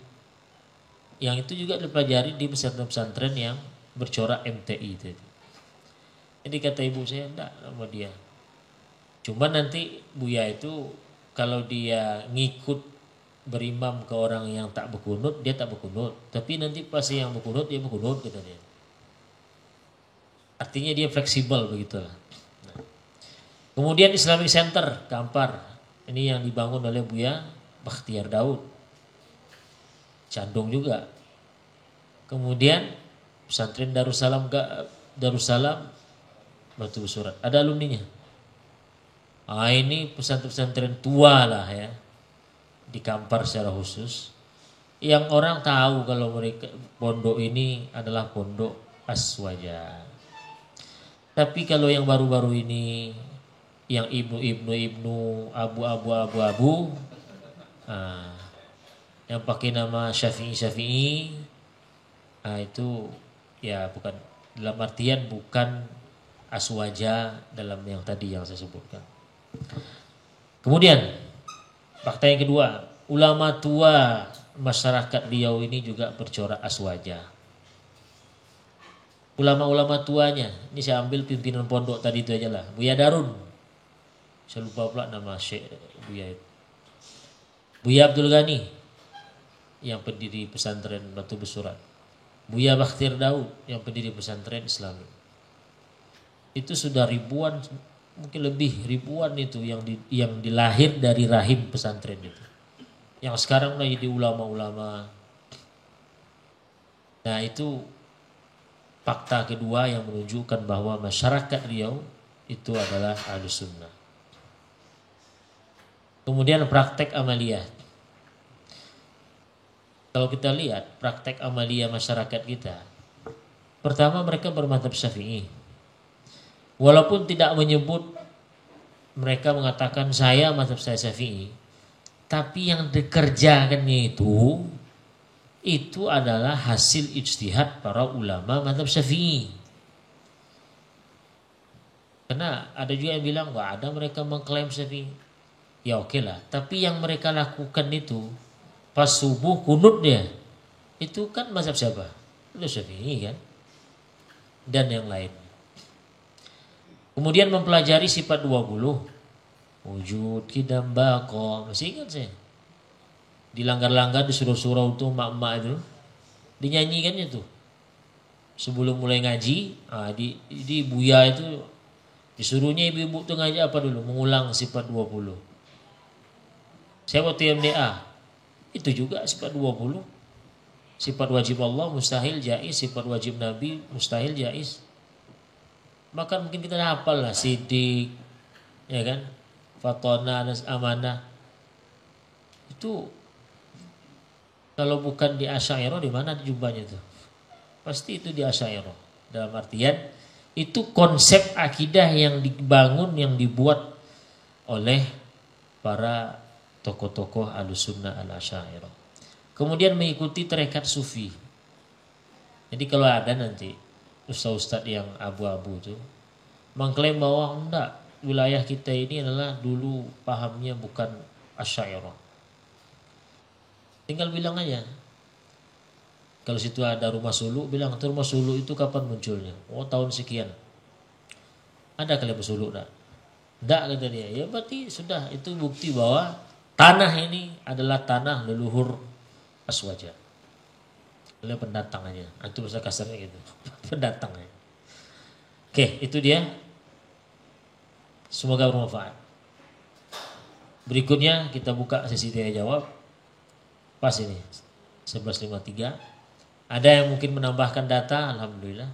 Yang itu juga dipelajari di pesantren-pesantren yang bercorak MTI itu. Jadi kata ibu saya, enggak sama dia. Cuma nanti Buya itu kalau dia ngikut berimam ke orang yang tak berkunut, dia tak berkunut. Tapi nanti pasti yang berkunut, dia berkunut, kata dia. Artinya dia fleksibel begitulah. Kemudian Islamic Center Kampar, ini yang dibangun oleh Buya Bakhtiar Daud, Candung juga. Kemudian pesantren Darussalam Batu Surat, ada alumninya. Ini pesantren-pesantren tua lah ya di Kampar secara khusus, yang orang tahu kalau mereka pondok ini adalah pondok Aswaja. Tapi kalau yang baru-baru ini, yang ibnu abu, yang pakai nama Syafi'i, itu ya bukan, dalam artian bukan Aswaja dalam yang tadi yang saya sebutkan. Kemudian fakta yang kedua, ulama tua masyarakat Riau ini juga bercorak Aswaja. Ulama-ulama tuanya, ini saya ambil pimpinan pondok tadi itu aja lah, Buya Darun. Saya lupa pula nama Syekh Buya itu. Buya Abdul Ghani yang pendiri pesantren Batu Besurat. Buya Bakhtiar Daud yang pendiri pesantren Islami. Itu sudah ribuan, mungkin lebih ribuan itu yang dilahir dari rahim pesantren itu. Yang sekarang udah jadi ulama-ulama. Nah itu fakta kedua yang menunjukkan bahwa masyarakat Riau itu adalah Ahlus Sunnah. Kemudian praktek amaliyah. Kalau kita lihat praktek amaliyah masyarakat kita, pertama mereka bermadzhab Syafi'i. Walaupun tidak menyebut, mereka mengatakan saya mazhab saya Syafi'i, tapi yang dikerjakannya itu adalah hasil ijtihad para ulama mazhab Syafi'i. Karena ada juga yang bilang nggak ada mereka mengklaim Syafi'i. Ya oke lah, tapi yang mereka lakukan itu pas subuh kunut dia, itu kan mazhab siapa? Itu Syafi'i kan, dan yang lain. Kemudian mempelajari sifat 20, wujud, qidam, baqa, masih ingat saya. Dilanggar-langgar di surau-surau itu emak-emak itu dinyanyikannya tuh sebelum mulai ngaji. Di Buya itu disuruhnya ibu-ibu tuh ngaji apa dulu, mengulang sifat 20. Saya waktu MDA itu juga sifat 20. Sifat wajib Allah mustahil jaiz, sifat wajib Nabi mustahil jaiz. Maka mungkin kita hafal lah Siddiq, ya kan, Fatona, Amanah. Itu kalau bukan di Asy'ariyah di mana jumlahnya itu? pasti itu di Asy'ariyah. Dalam artian itu konsep akidah yang dibangun, yang dibuat oleh para tokoh-tokoh Ahlussunnah al-Asy'ariyah. Kemudian mengikuti tarekat sufi. Jadi kalau ada nanti ustaz-ustaz yang abu-abu itu mengklaim bahwa enggak, wilayah kita ini adalah dulu pahamnya bukan Asy'ariyah. Tinggal bilang aja. Kalau situ ada rumah suluk, bilang itu rumah suluk itu kapan munculnya? Oh, tahun sekian. Ada kalian bersuluk enggak? Enggak, kata dia. Ya berarti sudah, itu bukti bahwa tanah ini adalah tanah leluhur Aswaja. Oleh pendatang aja. Itu bahasa kasarnya gitu. Pendatang aja. Oke, itu dia. Semoga bermanfaat. Berikutnya kita buka sesi tanya jawab. Pas ini 11.53. Ada yang mungkin menambahkan data, alhamdulillah.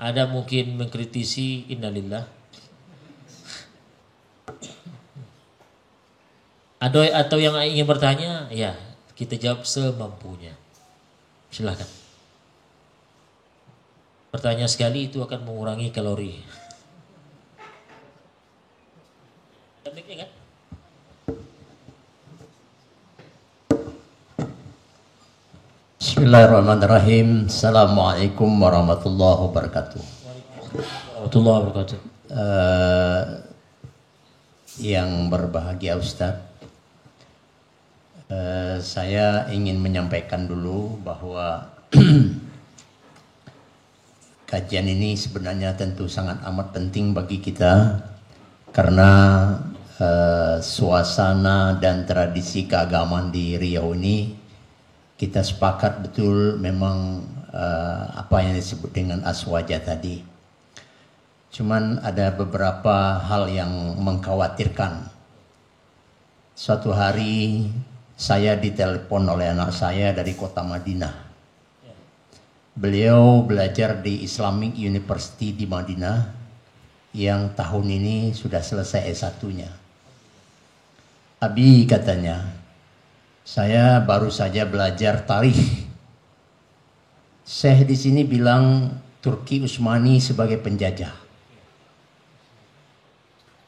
Ada mungkin mengkritisi, innalillah. Atau yang ingin bertanya, ya kita jawab semampunya. Silakan. Pertanyaan sekali itu akan mengurangi kalori. Kan? Bismillahirrahmanirrahim. Assalamualaikum warahmatullahi wabarakatuh. Warahmatullahi wabarakatuh. Yang berbahagia Ustadz, saya ingin menyampaikan dulu bahwa kajian ini sebenarnya tentu sangat amat penting bagi kita karena suasana dan tradisi keagamaan di Riau ini kita sepakat betul memang apa yang disebut dengan aswaja tadi. Cuman ada beberapa hal yang mengkhawatirkan. Suatu hari saya ditelepon oleh anak saya dari kota Madinah. Beliau belajar di Islamic University di Madinah yang tahun ini sudah selesai S1-nya. Abi katanya, saya baru saja belajar tarikh. Syekh di sini bilang Turki Utsmani sebagai penjajah.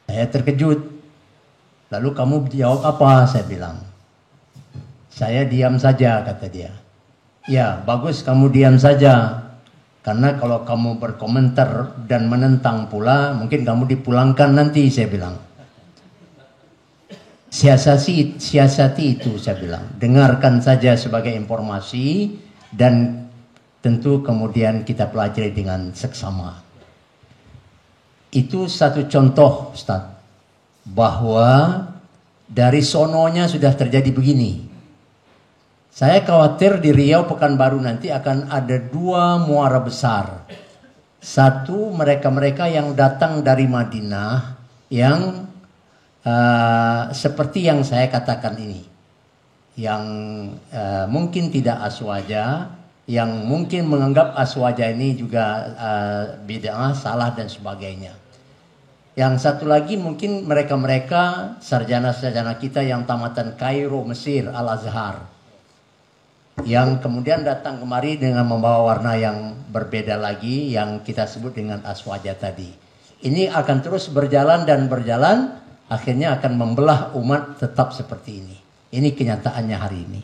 Saya terkejut. Lalu kamu jawab apa? Saya bilang. Saya diam saja, kata dia. Ya, bagus kamu diam saja. Karena kalau kamu berkomentar dan menentang pula, mungkin kamu dipulangkan nanti, saya bilang. Siasati itu, saya bilang. Dengarkan saja sebagai informasi dan tentu kemudian kita pelajari dengan seksama. Itu satu contoh, Ustaz, bahwa dari sononya sudah terjadi begini. Saya khawatir di Riau Pekanbaru nanti akan ada dua muara besar. Satu, mereka-mereka yang datang dari Madinah yang seperti yang saya katakan ini, yang mungkin tidak aswaja, yang mungkin menganggap aswaja ini juga bid'ah, salah dan sebagainya. Yang satu lagi mungkin mereka-mereka sarjana-sarjana kita yang tamatan Kairo, Mesir, Al-Azhar, yang kemudian datang kemari dengan membawa warna yang berbeda lagi, yang kita sebut dengan aswaja tadi. Ini akan terus berjalan dan berjalan, akhirnya akan membelah umat tetap seperti ini. Ini kenyataannya hari ini.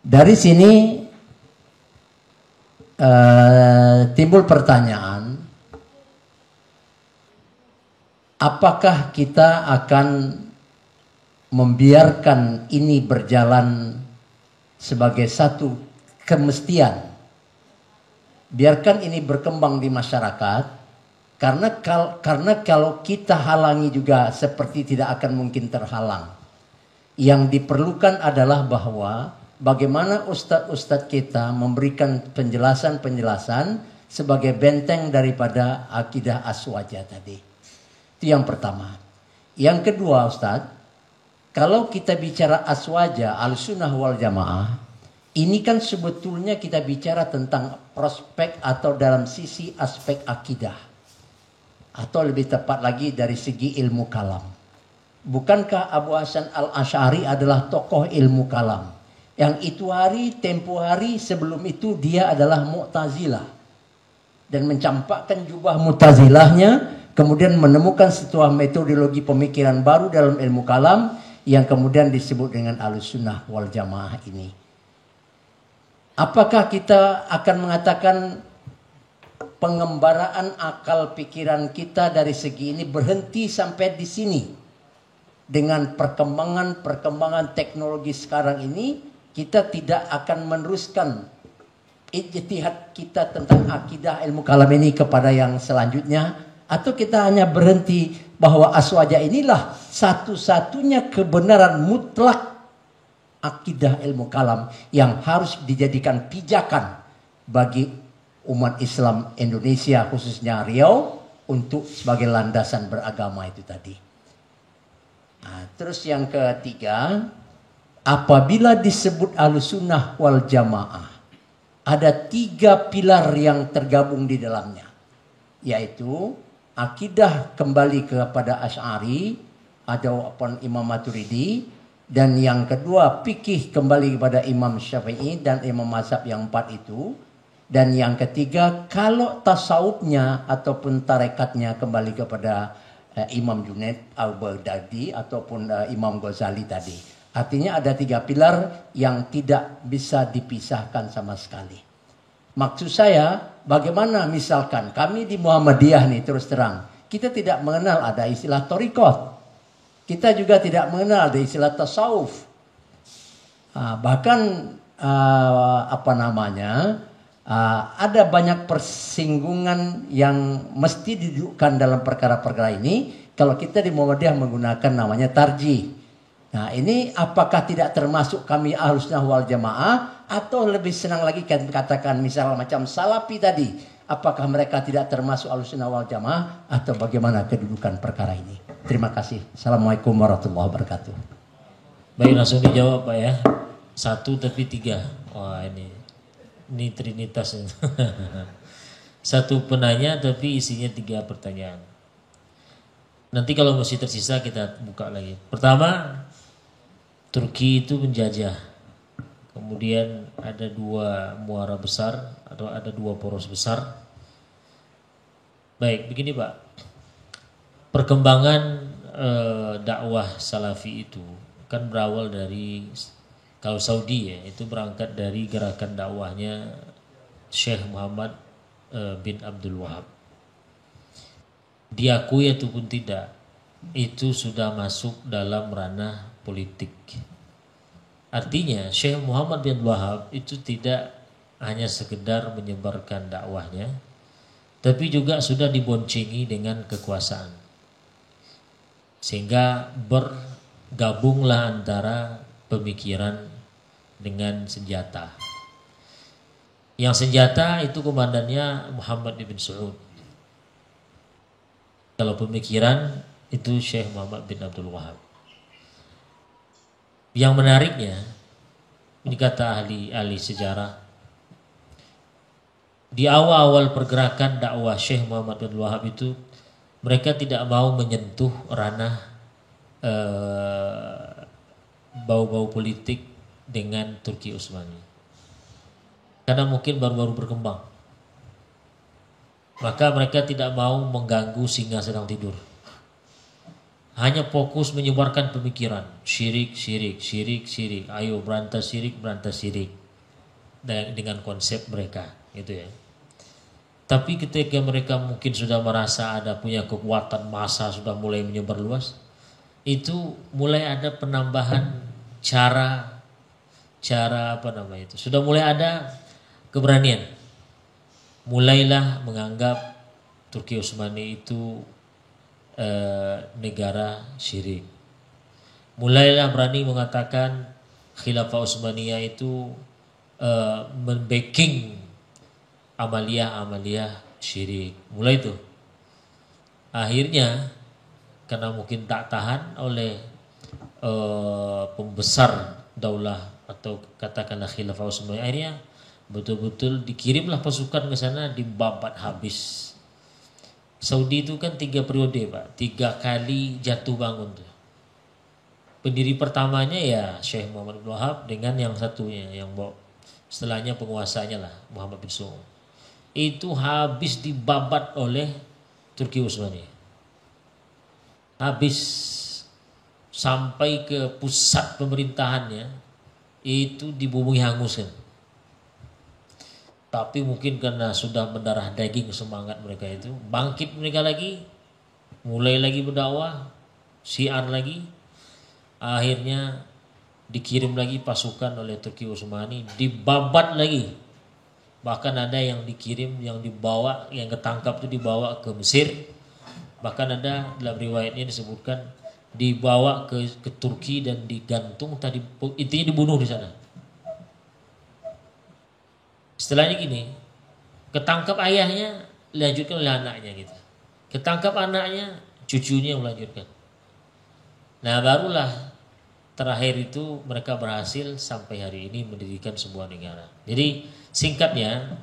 Dari sini timbul pertanyaan, apakah kita akan membiarkan ini berjalan sebagai satu kemestian? Biarkan ini berkembang di masyarakat. Karena kalau kita halangi juga seperti tidak akan mungkin terhalang. Yang diperlukan adalah bahwa bagaimana ustadz-ustadz kita memberikan penjelasan-penjelasan sebagai benteng daripada akidah aswaja tadi. Itu yang pertama. Yang kedua, Ustadz, kalau kita bicara aswaja, al-sunnah wal jamaah, ini kan sebetulnya kita bicara tentang prospek atau dalam sisi aspek akidah. Atau lebih tepat lagi dari segi ilmu kalam. Bukankah Abu Hasan al-Asy'ari adalah tokoh ilmu kalam? Yang itu hari, tempo hari sebelum itu dia adalah Mu'tazilah. Dan mencampakkan jubah Mu'tazilahnya, kemudian menemukan sebuah metodologi pemikiran baru dalam ilmu kalam yang kemudian disebut dengan Ahlussunnah wal Jamaah ini. Apakah kita akan mengatakan pengembaraan akal pikiran kita dari segi ini berhenti sampai di sini? Dengan perkembangan teknologi sekarang ini, kita tidak akan meneruskan ijtihad kita tentang akidah ilmu kalam ini kepada yang selanjutnya, atau kita hanya berhenti bahwa aswaja inilah satu-satunya kebenaran mutlak akidah ilmu kalam yang harus dijadikan pijakan bagi umat Islam Indonesia, khususnya Riau, untuk sebagai landasan beragama itu tadi. Nah, terus yang ketiga, apabila disebut Ahlussunnah wal Jamaah, ada 3 pilar yang tergabung di dalamnya, yaitu akidah kembali kepada Asy'ari atau Imam Maturidi, dan yang kedua fikih kembali kepada Imam Syafi'i dan Imam Mazhab yang 4 itu, dan yang ketiga kalau tasawufnya ataupun tarekatnya kembali kepada Imam Junaid al-Baghdadi ataupun Imam Ghazali tadi. Artinya ada 3 pilar yang tidak bisa dipisahkan sama sekali. Maksud saya, bagaimana misalkan kami di Muhammadiyah nih, terus terang, kita tidak mengenal ada istilah thariqat. Kita juga tidak mengenal ada istilah tasawuf. Bahkan ada banyak persinggungan yang mesti didudukkan dalam perkara-perkara ini. Kalau kita di Muhammadiyah menggunakan namanya tarjih. Nah, ini apakah tidak termasuk kami Ahlussunnah wal Jamaah, atau lebih senang lagi katakan misalnya macam Salafi tadi, apakah mereka tidak termasuk Ahlussunnah wal Jamaah, atau bagaimana kedudukan perkara ini? Terima kasih. Assalamualaikum warahmatullahi wabarakatuh. Baik, langsung dijawab Pak ya. 1 tapi 3. Wah, ini trinitas. 1 penanya tapi isinya 3 pertanyaan. Nanti kalau masih tersisa kita buka lagi. Pertama, Turki itu menjajah. Kemudian ada 2 muara besar atau ada 2 poros besar. Baik, begini Pak. Perkembangan dakwah Salafi itu kan berawal dari, kalau Saudi ya, itu berangkat dari gerakan dakwahnya Syekh Muhammad bin Abdul Wahab. Diakui ataupun tidak, itu sudah masuk dalam ranah politik. Artinya Syekh Muhammad bin Wahab itu tidak hanya sekedar menyebarkan dakwahnya, tapi juga sudah diboncengi dengan kekuasaan. Sehingga bergabunglah antara pemikiran dengan senjata. Yang senjata itu komandannya Muhammad ibn Saud. Kalau pemikiran itu Syekh Muhammad bin Abdul Wahab. Yang menariknya, ini kata ahli sejarah, di awal-awal pergerakan dakwah Syekh Muhammad bin Abdul Wahab itu, mereka tidak mau menyentuh ranah bau-bau politik dengan Turki Utsmani. Karena mungkin baru-baru berkembang. Maka mereka tidak mau mengganggu singa sedang tidur. Hanya fokus menyebarkan pemikiran syirik. Ayo berantas syirik dengan konsep mereka, gitu ya. Tapi ketika mereka mungkin sudah merasa ada punya kekuatan massa, sudah mulai menyebar luas, itu mulai ada penambahan cara sudah mulai ada keberanian. Mulailah menganggap Turki Utsmani itu negara syirik. Mulailah berani mengatakan Khilafah Utsmaniyah itu membacking amaliyah syirik. Mulai itu. Akhirnya karena mungkin tak tahan oleh pembesar daulah atau katakanlah Khilafah Utsmaniyah, akhirnya betul-betul dikirimlah pasukan ke sana, dibabat habis. Saudi itu kan 3 periode Pak, 3 kali jatuh bangun tuh. pendiri pertamanya ya Syekh Muhammad bin Wahab dengan yang satunya yang setelahnya penguasanya lah Muhammad bin Su'ud. Itu habis dibabat oleh Turki Utsmani. Habis sampai ke pusat pemerintahannya itu dibumbui hanguskan. Tapi mungkin karena sudah mendarah daging semangat mereka itu, bangkit mereka lagi, mulai lagi berdakwah, syiar lagi. Akhirnya dikirim lagi pasukan oleh Turki Utsmani, dibabat lagi. Bahkan ada yang dikirim, yang dibawa, yang ketangkap itu dibawa ke Mesir. Bahkan ada dalam riwayatnya disebutkan dibawa ke Turki dan digantung, tadi intinya dibunuh di sana. Setelahnya gini, ketangkap ayahnya, dilanjutkan oleh anaknya gitu. Ketangkap anaknya, cucunya yang melanjutkan. Nah barulah terakhir itu mereka berhasil sampai hari ini mendirikan sebuah negara. Jadi singkatnya,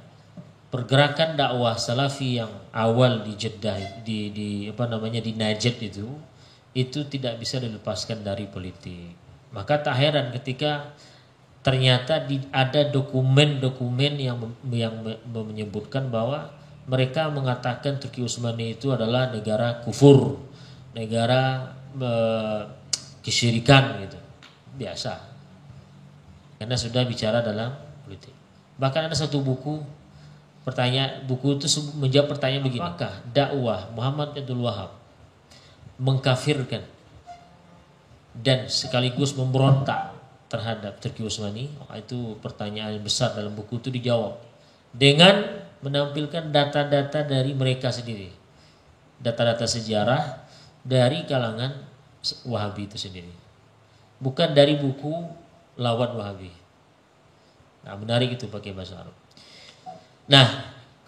pergerakan dakwah salafi yang awal di Jeddah, di Najd itu tidak bisa dilepaskan dari politik. Maka tak heran ketika ternyata ada dokumen-dokumen yang menyebutkan bahwa mereka mengatakan Turki Utsmani itu adalah negara kufur, negara kesyirikan gitu. Biasa. Karena sudah bicara dalam politik. Bahkan ada satu buku itu menjawab pertanyaan begini, apakah dakwah Muhammad Abdul Wahab mengkafirkan dan sekaligus memberontak terhadap Turki Utsmani? Itu pertanyaan besar dalam buku itu, dijawab dengan menampilkan data-data dari mereka sendiri, data-data sejarah dari kalangan Wahabi itu sendiri, bukan dari buku lawan Wahabi. Nah menarik itu pakai bahasa Arab. Nah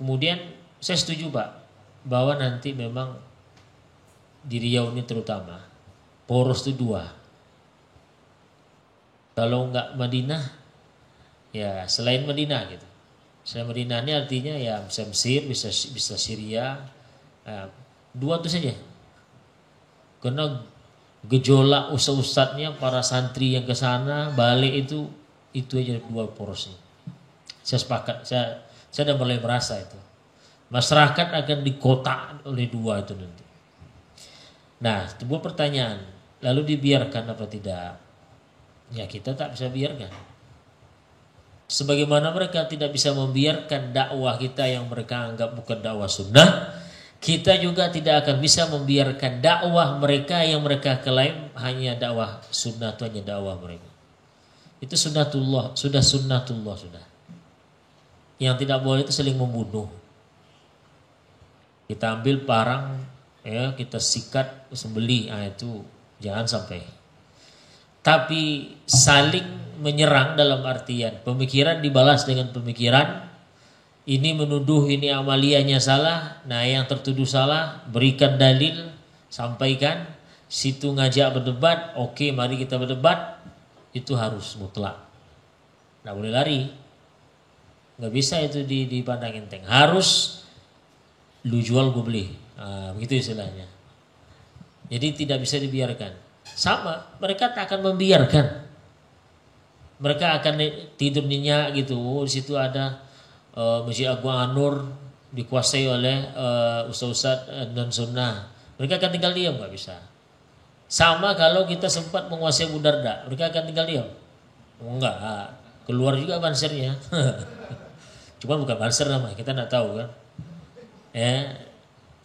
kemudian saya setuju Pak bahwa nanti memang di Riau ini terutama poros itu dua. Kalau enggak Madinah ya selain Madinah gitu. Selain Madinah ini artinya ya bisa Mesir, bisa Syria, dua itu saja. Karena gejolak ustadz-ustadznya, para santri yang ke sana balik itu aja dua porosnya. Saya sepakat, saya sudah mulai merasa itu. Masyarakat akan dikotak oleh dua itu nanti. Nah, sebuah pertanyaan, lalu dibiarkan apa tidak? Ya kita tak bisa biarkan. Sebagaimana mereka tidak bisa membiarkan dakwah kita yang mereka anggap bukan dakwah sunnah, kita juga tidak akan bisa membiarkan dakwah mereka yang mereka klaim hanya dakwah sunnah, itu hanya dakwah mereka. Itu sunnatullah, sudah sunnatullah sudah. Yang tidak boleh itu saling membunuh. Kita ambil parang, ya kita sikat, sembelih, itu jangan sampai. Tapi saling menyerang dalam artian pemikiran dibalas dengan pemikiran. Ini menuduh ini amaliyahnya salah. Nah yang tertuduh salah berikan dalil, sampaikan. Situ ngajak berdebat, oke mari kita berdebat. Itu harus mutlak. Nggak boleh lari. Nggak bisa itu dipandang enteng. Harus lu jual gue beli. Begitu istilahnya. Jadi tidak bisa dibiarkan. Sama, mereka tak akan membiarkan. Mereka akan tidur nyenyak gitu. Di situ ada Masjid Agung An-Nur dikuasai oleh ustaz-ustaz non sunnah. Mereka akan tinggal diam, nggak bisa. Sama kalau kita sempat menguasai Abu Darda, mereka akan tinggal diam. Enggak, keluar juga bansernya. Cuma bukan banser namanya, kita nggak tahu kan.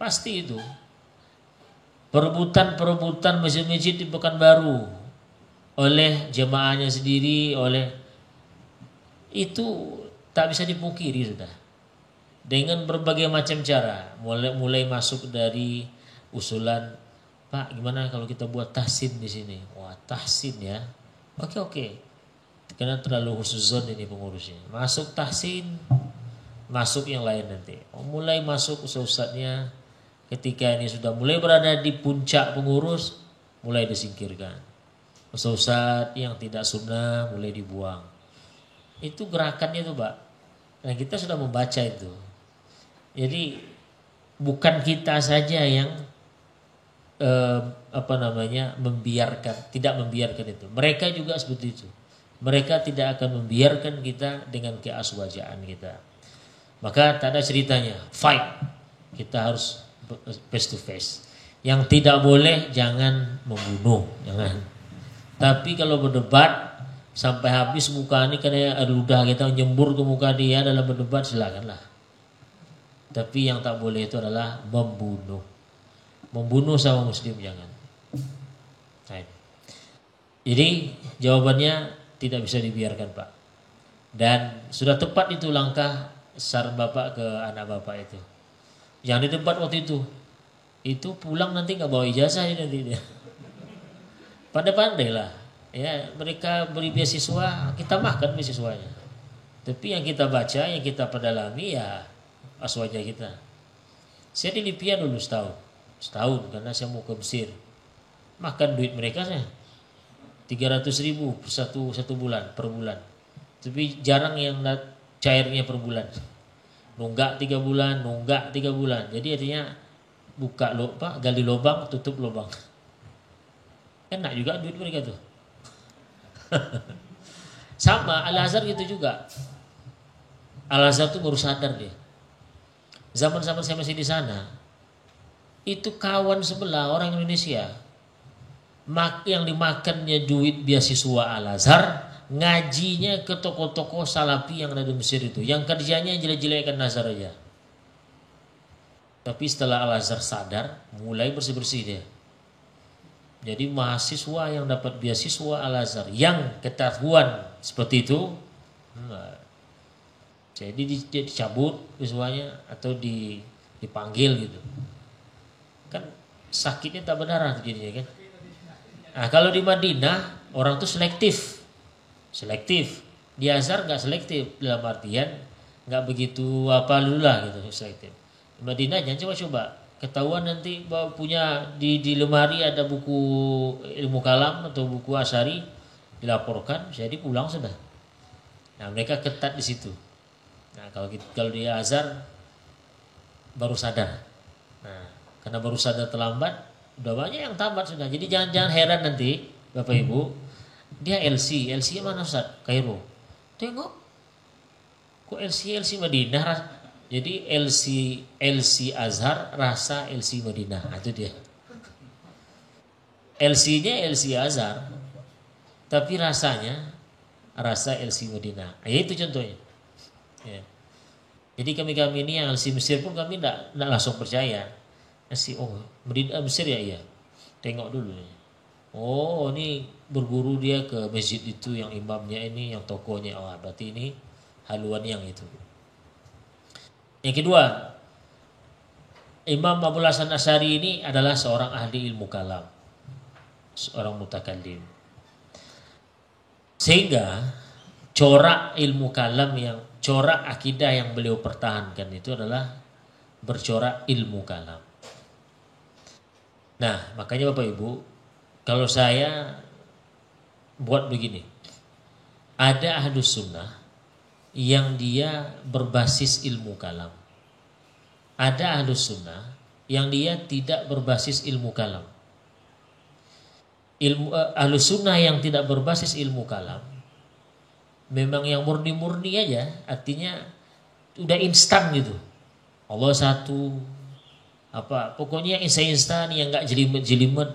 Pasti itu. Perebutan masjid-masjid di Pekanbaru oleh jemaahnya sendiri, oleh itu tak bisa dipungkiri sudah. Dengan berbagai macam cara, mulai masuk dari usulan, Pak, gimana kalau kita buat tahsin di sini? Wah, tahsin ya. Oke. Karena terlalu husnuzon ini pengurusnya. Masuk tahsin, masuk yang lain nanti. Mulai masuk ustaz-ustaznya. Ketika ini sudah mulai berada di puncak pengurus, mulai disingkirkan. Ustaz yang tidak sunnah mulai dibuang. Itu gerakannya itu Pak. Nah kita sudah membaca itu. Jadi bukan kita saja yang tidak membiarkan itu. Mereka juga seperti itu. Mereka tidak akan membiarkan kita dengan keaswajaan kita. Maka tak ada ceritanya fight. Kita harus face to face. Yang tidak boleh jangan membunuh, jangan. Tapi kalau berdebat sampai habis muka ini karena ludah kita nyembur ke muka dia dalam berdebat, silakanlah. Tapi yang tak boleh itu adalah membunuh. Membunuh sama muslim jangan. Nah, jadi jawabannya tidak bisa dibiarkan, Pak. Dan sudah tepat itu langkah saran Bapak ke anak Bapak itu. Yang di tempat waktu itu pulang nanti nggak bawa ijazah nanti dia. Pandai-pandai lah. Ya, mereka beri beasiswa, kita makan beasiswanya. Tapi yang kita baca, yang kita pedalami ya aswaja kita. Saya di Libya dulu setahun karena saya mau ke Mesir. Makan duit mereka saya 300.000 satu bulan per bulan. Tapi jarang yang cairnya per bulan. Nunggak 3 bulan. Jadi artinya gali lubang, tutup lubang. Enak juga duit mereka tuh. Sama Al-Azhar gitu juga. Al-Azhar tuh baru sadar dia. Zaman-zaman saya masih di sana, itu kawan sebelah orang Indonesia, yang dimakannya duit beasiswa Al-Azhar, ngajinya ke toko-toko salafi yang ada di Mesir itu, yang kerjanya jelek-jelekkan nazar aja. Tapi setelah Al-Azhar sadar, mulai bersih-bersih dia. Jadi mahasiswa yang dapat beasiswa Al-Azhar yang ketahuan seperti itu, jadi dia dicabut beasiswanya atau dipanggil gitu. Kan sakitnya tak benar jadinya kan. Nah, kalau di Madinah orang tuh selektif. Di Azhar nggak selektif dalam artian nggak begitu apa dulu lah gitu selektif. Di Madinah jangan coba ketahuan nanti punya di lemari ada buku ilmu kalam atau buku Asy'ari, dilaporkan jadi pulang sudah. Nah mereka ketat di situ. Nah kalau di Azhar baru sadar. Nah karena baru sadar terlambat, udah banyak yang tamat sudah. Jadi jangan heran nanti Bapak Ibu, dia LC mana Ustaz? Kairo. Tengok, kok LC Madinah. Jadi LC Azhar rasa LC Madinah. Itu dia. LC-nya LC Azhar, tapi rasanya rasa LC Madinah. Ya itu contohnya. Ya. Jadi kami ini yang LC Mesir pun kami tidak langsung percaya. Madinah Mesir ya iya. Tengok dulu. Oh ini berguru dia ke masjid itu yang imamnya ini, yang tokonya. Oh berarti ini haluan yang itu. Yang kedua, Imam Abul Hasan Asy'ari ini adalah seorang ahli ilmu kalam, seorang mutakallim. Sehingga corak ilmu kalam corak akidah yang beliau pertahankan itu adalah bercorak ilmu kalam. Nah, makanya Bapak Ibu, kalau saya buat begini, ada ahlus sunnah yang dia berbasis ilmu kalam. Ada ahlus sunnah yang dia tidak berbasis ilmu kalam. Ahlus sunnah yang tidak berbasis ilmu kalam memang yang murni-murni aja, artinya udah instan gitu. Allah satu, pokoknya instan yang nggak jelimet-jelimet.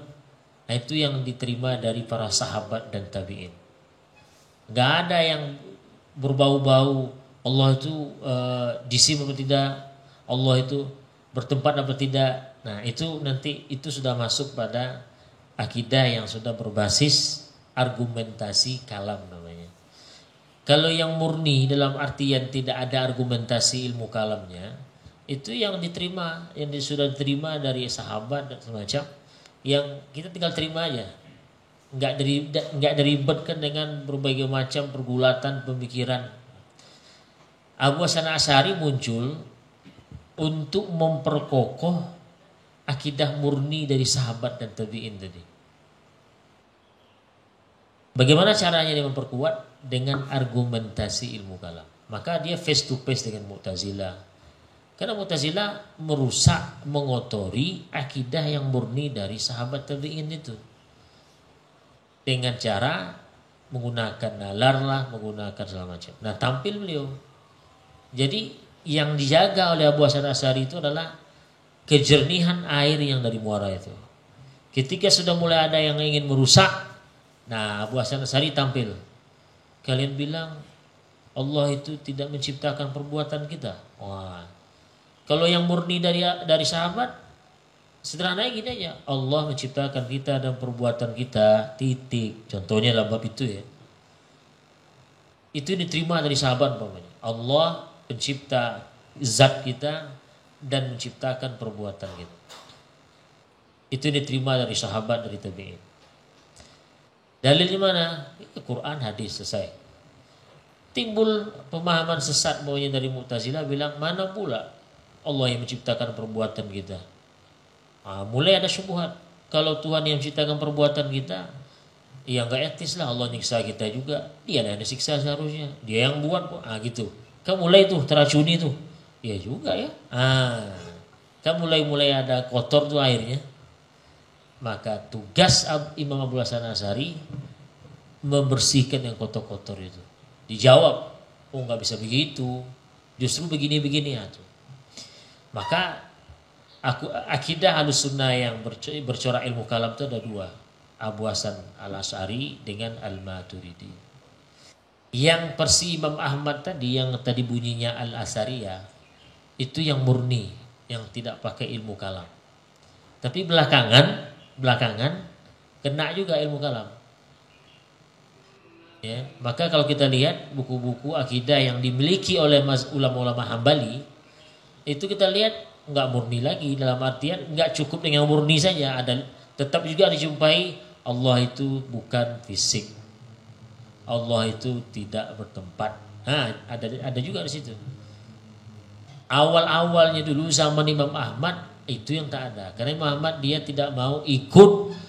Nah, itu yang diterima dari para sahabat dan tabi'in. Nggak ada yang berbau-bau Allah itu disim apa tidak, Allah itu bertempat apa tidak. Nah itu nanti itu sudah masuk pada akidah yang sudah berbasis argumentasi kalam namanya. Kalau yang murni dalam artian tidak ada argumentasi ilmu kalamnya, itu yang diterima, yang sudah diterima dari sahabat dan semacam, yang kita tinggal terima aja. Nggak diribetkan dengan berbagai macam pergulatan pemikiran. Abu Hasan Asy'ari muncul untuk memperkokoh akidah murni dari sahabat dan tabi'in tadi. Bagaimana caranya dia memperkuat? Dengan argumentasi ilmu kalam. Maka dia face to face dengan Mu'tazilah, Karena Mu'tazilah merusak, mengotori akidah yang murni dari sahabat tabi'in itu. Dengan cara menggunakan nalar lah, menggunakan segala macam. Nah, tampil beliau. Jadi yang dijaga oleh Abu Hasan Asy'ari itu adalah kejernihan air yang dari muara itu. Ketika sudah mulai ada yang ingin merusak, nah Abu Hasan Asy'ari tampil. Kalian bilang Allah itu tidak menciptakan perbuatan kita. Wah. Kalau yang murni dari sahabat, sederhananya gini aja. Allah menciptakan kita dan perbuatan kita, titik. Contohnya dalam bab itu ya. Itu diterima dari sahabat umpamanya. Allah pencipta zat kita dan menciptakan perbuatan kita. Itu diterima dari sahabat, dari tabi'in. Dalil di mana? Quran, hadis, selesai. Timbul pemahaman sesat maunya dari Mu'tazilah bilang mana pula Allah yang menciptakan perbuatan kita. Mulai ada syubhat. Kalau Tuhan yang menciptakan perbuatan kita, ya nggak etis lah Allah nyiksa kita juga. Dia yang disiksa seharusnya. Dia yang buat kok. Gitu. Kan mulai tuh teracuni tuh. Ya juga ya. Kan mulai ada kotor tuh airnya. Maka tugas Imam Abu Hasan Asy'ari membersihkan yang kotor-kotor itu. Dijawab, nggak bisa begitu, justru begini-begini aja. Maka akidah Ahlussunnah yang bercorak ilmu kalam itu ada dua, Abu Hasan Al-Asy'ari dengan Al-Maturidi. Yang versi Imam Ahmad tadi, yang tadi bunyinya Al-Asy'ariyah, itu yang murni, yang tidak pakai ilmu kalam. Tapi belakangan kena juga ilmu kalam. Ya, maka kalau kita lihat buku-buku akidah yang dimiliki oleh ulama-ulama Hambali, itu kita lihat nggak murni lagi, dalam artian nggak cukup dengan murni saja, ada tetap juga dijumpai Allah itu bukan fisik, Allah itu tidak bertempat. Ada juga di situ. Awal-awalnya dulu zaman Imam Ahmad itu yang tak ada, karena Imam Ahmad dia tidak mau ikut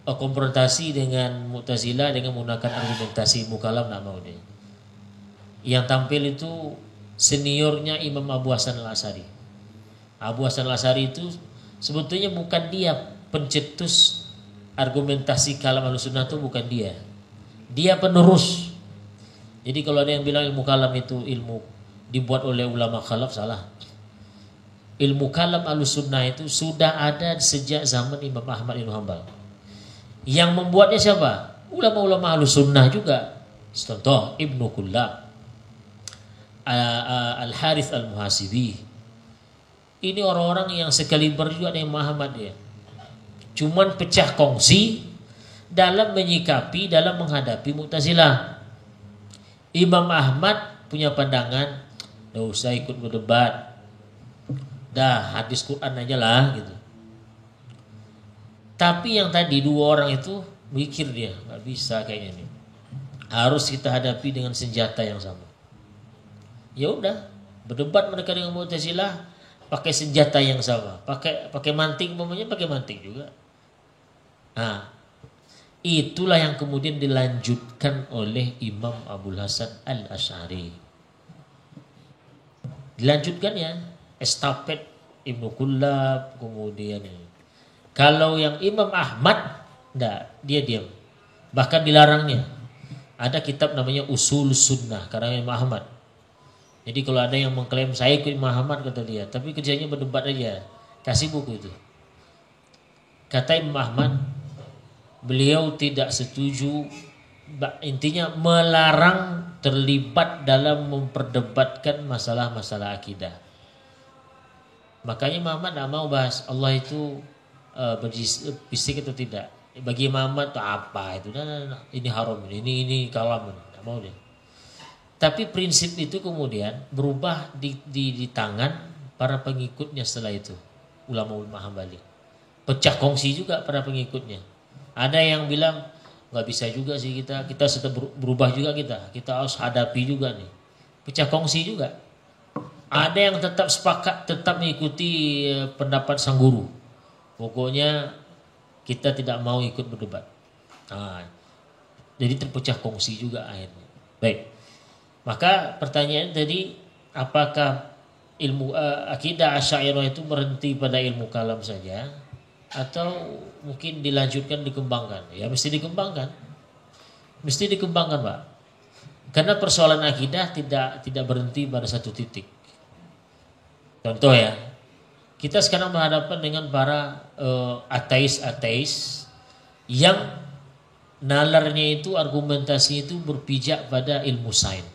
konfrontasi dengan Mu'tazilah dengan menggunakan argumentasi mukalam, nggak mau dia. Yang tampil itu seniornya Imam Abu Hasan Al-Asy'ari. Abu Hasan Al-Asy'ari itu sebetulnya bukan dia pencetus argumentasi kalam Ahlussunnah, itu bukan dia. Dia penerus. Jadi kalau ada yang bilang ilmu kalam itu ilmu dibuat oleh ulama khalaf, salah. Ilmu kalam Ahlussunnah itu sudah ada sejak zaman Imam Ahmad bin Hanbal. Yang membuatnya siapa? Ulama-ulama Ahlussunnah juga. Contoh Ibnu Kullab, Al-Harith Al-Muhasibi. Ini orang-orang yang sekaliber juga dengan Muhammad ya. Cuman pecah kongsi dalam menyikapi, dalam menghadapi Mu'tazilah. Imam Ahmad punya pandangan, nggak usah ikut berdebat, dah hadis Quran aja lah gitu. Tapi yang tadi dua orang itu mikir dia, nggak bisa kayaknya nih. Harus kita hadapi dengan senjata yang sama. Ya udah, berdebat mereka dengan Mu'tazilah pakai senjata yang sama, pakai mantik, umpamanya pakai mantik juga. Nah, itulah yang kemudian dilanjutkan oleh Imam Abu Hasan Al-Asy'ari. Dilanjutkan ya, estafet Ibnu Kullab, kemudian ini. Kalau yang Imam Ahmad, enggak, dia diam. Bahkan dilarangnya. Ada kitab namanya Usul Sunnah karena Imam Ahmad. Jadi kalau ada yang mengklaim saya ikut Imam Ahmad, kata dia, tapi kerjanya berdebat aja, kasih buku itu. Kata Imam Ahmad, beliau tidak setuju, intinya melarang terlibat dalam memperdebatkan masalah-masalah akidah. Makanya Imam Ahmad tidak mau bahas Allah itu fisik atau tidak. Bagi Imam Ahmad itu apa itu? Nah, ini haram, ini kalam, tidak mau dia. Tapi prinsip itu kemudian berubah di tangan para pengikutnya setelah itu, ulama-ulama Hambali. Pecah kongsi juga para pengikutnya. Ada yang bilang nggak bisa juga sih kita sudah berubah juga kita harus hadapi juga nih. Pecah kongsi juga. Ada yang tetap sepakat, tetap mengikuti pendapat sang guru. Pokoknya kita tidak mau ikut berdebat. Jadi terpecah kongsi juga akhirnya. Baik. Maka pertanyaan tadi, apakah ilmu akidah Asy'ariyah itu berhenti pada ilmu kalam saja atau mungkin dilanjutkan dikembangkan? Ya mesti dikembangkan. Mesti dikembangkan, Pak. Karena persoalan akidah tidak berhenti pada satu titik. Contoh ya, kita sekarang berhadapan dengan para ateis-ateis yang nalarnya itu, argumentasi itu berpijak pada ilmu sains.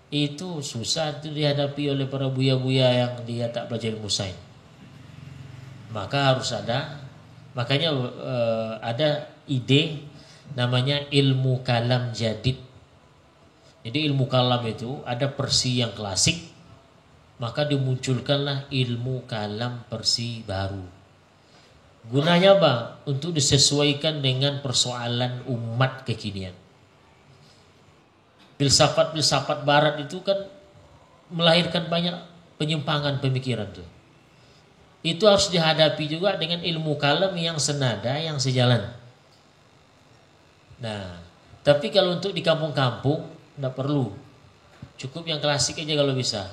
Itu susah itu dihadapi oleh para buya-buya yang dia tak baca ilmu sains. Maka harus makanya ada ide namanya ilmu kalam jadid. Jadi ilmu kalam itu ada versi yang klasik, maka dimunculkanlah ilmu kalam versi baru. Gunanya apa? Untuk disesuaikan dengan persoalan umat kekinian. Filsafat barat itu kan melahirkan banyak penyimpangan pemikiran tuh. Itu harus dihadapi juga dengan ilmu kalam yang senada, yang sejalan. Nah, tapi kalau untuk di kampung-kampung tidak perlu. Cukup yang klasik aja kalau bisa.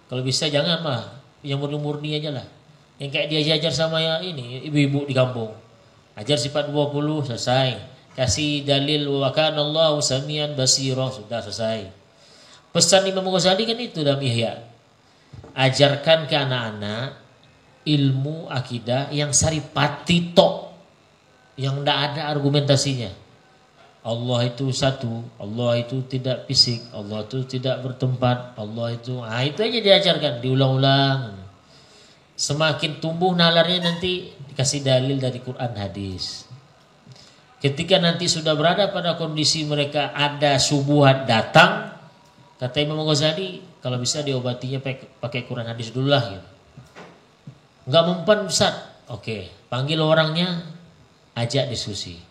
Kalau bisa jangan mah yang murni-murni aja lah. Yang kayak dia ajar sama yang ini ibu-ibu di kampung. Ajar sifat 20 selesai. Kasih dalil wa kana Allahu samian basira, sudah selesai. Pesan Imam Ghazali kan itu dalam Ihya. Ajarkan ke anak-anak ilmu akidah yang saripati tok, yang tidak ada argumentasinya. Allah itu satu, Allah itu tidak fisik, Allah itu tidak bertempat, Allah itu itu aja diajarkan, diulang-ulang. Semakin tumbuh nalarnya nanti dikasih dalil dari Quran hadis. Ketika nanti sudah berada pada kondisi mereka ada subuhat datang, kata Imam Ghazali, kalau bisa diobatinya pakai Quran hadis dulu lah gitu. Enggak mempan Ustaz. Oke, panggil orangnya, ajak diskusi.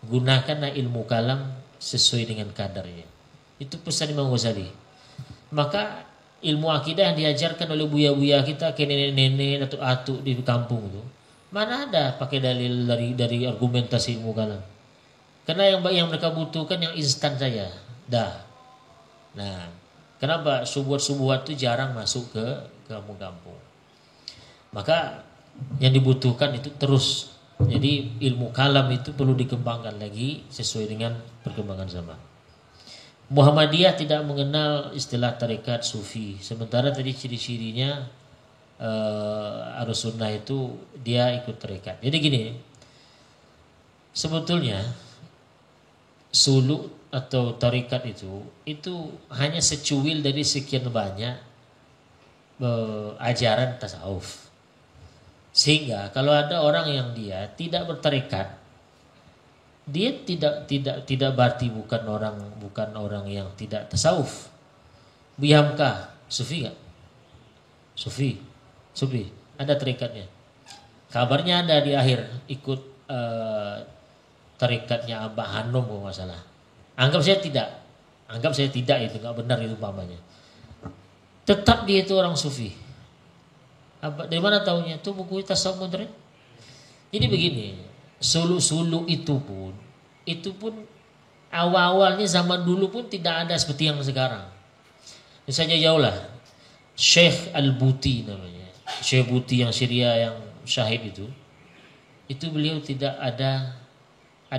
Gunakanlah ilmu kalam sesuai dengan kadarnya. Itu pesan Imam Ghazali. Maka ilmu akidah yang diajarkan oleh buya-buya kita ke nenek-nenek atau atuk di kampung itu, mana ada pakai dalil dari argumentasi ilmu kalam. Karena yang mereka butuhkan yang instan saja. Dah. Nah, kenapa subuhat-subuhat itu jarang masuk ke kampung-kampung? Maka yang dibutuhkan itu terus. Jadi ilmu kalam itu perlu dikembangkan lagi sesuai dengan perkembangan zaman. Muhammadiyah tidak mengenal istilah tarekat sufi. Sementara tadi ciri-cirinya Ahlus Sunnah itu dia ikut tarekat. Jadi gini, sebetulnya suluk atau tarekat itu hanya secuil dari sekian banyak ajaran tasawuf. Sehingga kalau ada orang yang dia tidak bertarekat, dia tidak berarti bukan orang yang tidak tasawuf. Buya Hamka sufi enggak? Sufi. Ada tarekatnya. Kabarnya ada di akhir ikut tarekatnya Abah Hanum kalau nggak salah. Anggap saya tidak itu nggak benar itu umpamanya. Tetap dia itu orang sufi. Dari mana tahunya? Itu buku tasawuf modern. Jadi begini, suluk-suluk itu pun awal-awalnya zaman dulu pun tidak ada seperti yang sekarang. Misalnya jauh lah, Syekh Al-Buti namanya, Syekh Buti yang Syria yang syahid itu beliau tidak ada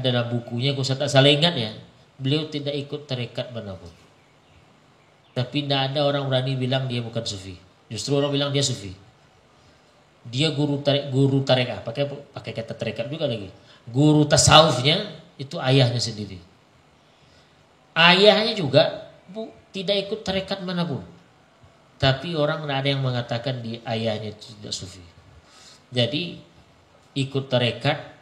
dalam bukunya, kalau saya tak salah ingat ya, beliau tidak ikut tarekat manapun. Tapi tidak ada orang berani bilang dia bukan sufi. Justru orang bilang dia sufi. Dia guru tarekat, pakai kata tarekat juga lagi. Guru tasawufnya itu ayahnya sendiri. Ayahnya juga tidak ikut tarekat manapun. Tapi orang tidak ada yang mengatakan di ayahnya itu tidak sufi. Jadi ikut tarekat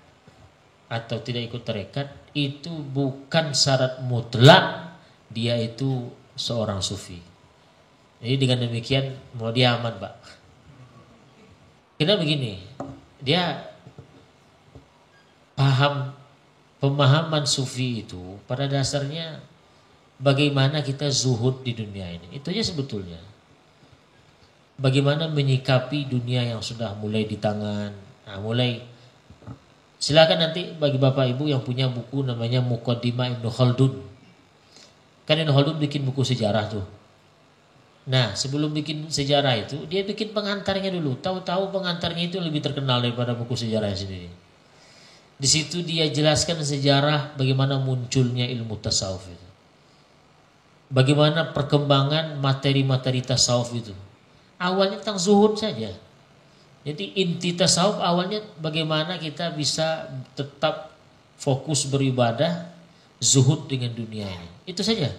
atau tidak ikut tarekat itu bukan syarat mutlak dia itu seorang sufi. Jadi dengan demikian mau dia aman, Pak. Karena begini, dia pemahaman sufi itu pada dasarnya bagaimana kita zuhud di dunia ini. Itu aja sebetulnya. Bagaimana menyikapi dunia yang sudah mulai di tangan. Nah, silakan nanti bagi Bapak Ibu yang punya buku namanya Muqaddimah Ibnu Khaldun. Kan Ibnu Khaldun bikin buku sejarah tuh. Nah, sebelum bikin sejarah itu, dia bikin pengantarnya dulu. Tahu-tahu pengantarnya itu lebih terkenal daripada buku sejarahnya sendiri. Di situ dia jelaskan sejarah bagaimana munculnya ilmu tasawuf itu. Bagaimana perkembangan materi-materi tasawuf itu. Awalnya tentang zuhud saja. Jadi inti tasawuf awalnya bagaimana kita bisa tetap fokus beribadah, zuhud dengan dunia ini. Itu saja.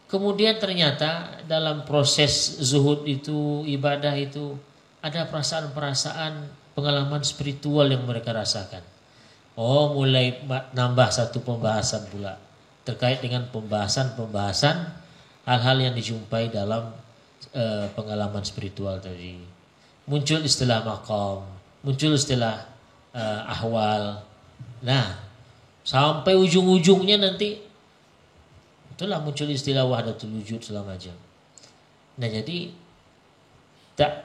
Kemudian ternyata dalam proses zuhud itu, ibadah itu, ada perasaan-perasaan pengalaman spiritual yang mereka rasakan. Oh, mulai nambah satu pembahasan pula terkait dengan pembahasan hal-hal yang dijumpai dalam pengalaman spiritual tadi. Muncul istilah maqam, muncul istilah ahwal. Nah, sampai ujung-ujungnya nanti itulah muncul istilah wahdatul wujud segala macam. Nah, jadi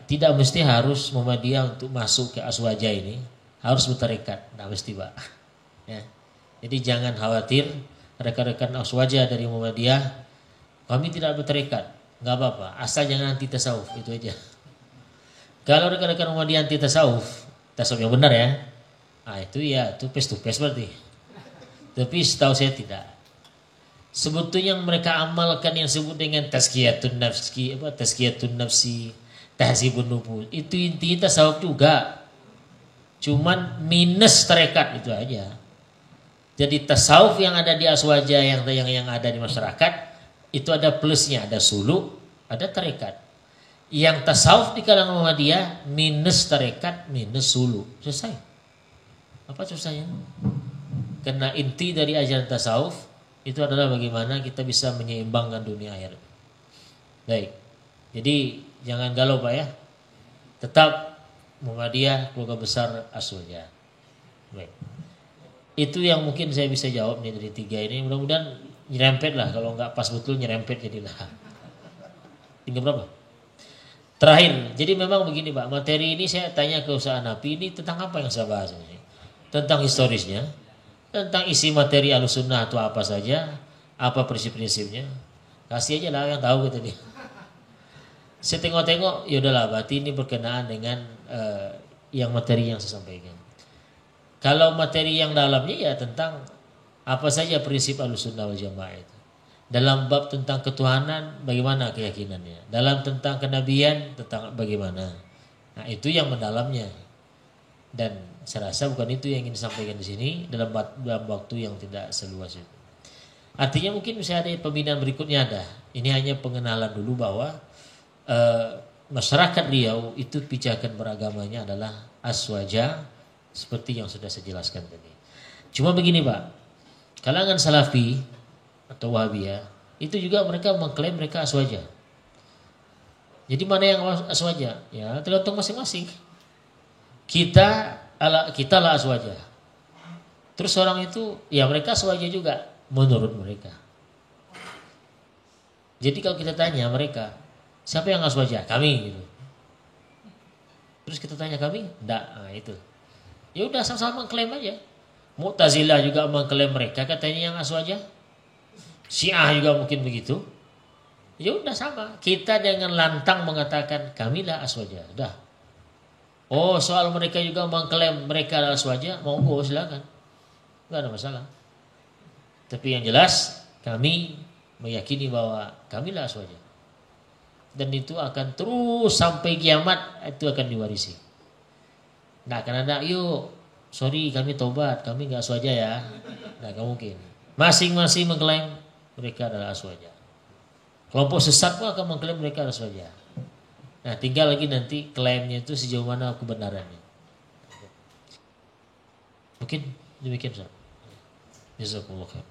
tidak mesti harus Muhammadiyah untuk masuk ke aswaja ini harus bertarekat, tidak mesti, Pak. Ya. Jadi jangan khawatir rekan-rekan aswaja dari Muhammadiyah, kami tidak bertarekat, nggak apa-apa, asal jangan anti tasawuf, itu aja. Kalau rekan-rekan Muhammadiyah anti tasawuf, tasawuf yang benar ya, itu face to face berarti. Tapi setahu saya tidak. Sebetulnya yang mereka amalkan yang disebut dengan tazkiyatun nafsi, tahzibun nufus, itu intinya tasawuf juga. Cuman minus tarekat itu aja. Jadi tasawuf yang ada di aswaja yang ada di masyarakat itu ada plusnya, ada suluk, ada tarekat. Yang tasawuf di kalangan Muhammadiyah minus tarekat, minus suluk. Selesai. Apa susahnya? Karena inti dari ajaran tasawuf itu adalah bagaimana kita bisa menyeimbangkan dunia akhirat. Baik. Jadi jangan galau, Pak ya. Tetap Muhammadiyah keluarga besar aswaja. Baik. Itu yang mungkin saya bisa jawab nih dari 3 ini. Mudah-mudahan nyerempet lah. Kalau nggak pas betul nyerempet jadilah. Tinggal berapa? Terakhir. Jadi memang begini, Pak. Materi ini saya tanya ke Ustaz Hanafi, ini tentang apa yang saya bahas ini? Tentang historisnya, tentang isi materi Ahlussunnah itu apa saja, apa prinsip-prinsipnya. Kasih aja lah yang tahu gitu dia. Saya tengok-tengok, ya udahlah, berarti ini berkenaan dengan yang materi yang saya sampaikan. Kalau materi yang dalamnya ya tentang apa saja prinsip Ahlussunnah wal Jamaah itu. Dalam bab tentang ketuhanan, bagaimana keyakinannya. Dalam tentang kenabian, tentang bagaimana. Nah, itu yang mendalamnya. Dan saya rasa bukan itu yang ingin disampaikan di sini dalam waktu yang tidak seluas itu. Artinya mungkin bisa ada pembinaan berikutnya ada. Ini hanya pengenalan dulu bahwa masyarakat Riau itu pijakan beragamanya adalah aswaja seperti yang sudah saya jelaskan tadi. Cuma begini, Pak, kalangan Salafi atau Wahabiyah itu juga mereka mengklaim mereka aswaja. Jadi mana yang aswaja? Ya tergantung masing-masing. Kita lah aswaja. Terus orang itu, ya mereka aswaja juga menurut mereka. Jadi kalau kita tanya mereka, siapa yang aswaja? Kami gitu. Terus kita tanya kami? Enggak, nah itu. Ya udah sama-sama mengklaim aja. Mu'tazilah juga mengklaim mereka katanya yang aswaja. Syiah juga mungkin begitu. Ya udah sama. Kita dengan lantang mengatakan kamilah aswaja. Udah. Oh, soal mereka juga mengklaim mereka adalah aswaja, monggo silakan. Enggak ada masalah. Tapi yang jelas kami meyakini bahwa kamilah aswaja. Dan itu akan terus sampai kiamat, itu akan diwarisi. Nah, karena yuk, sorry kami tobat, kami enggak aswaja ya. Nah, enggak mungkin. Masing-masing mengklaim mereka adalah aswaja. Kelompok sesat pun akan mengklaim mereka adalah aswaja. Nah, tinggal lagi nanti klaimnya itu sejauh mana kebenarannya. Mungkin demikian, Ustaz. Jazakumullah khair.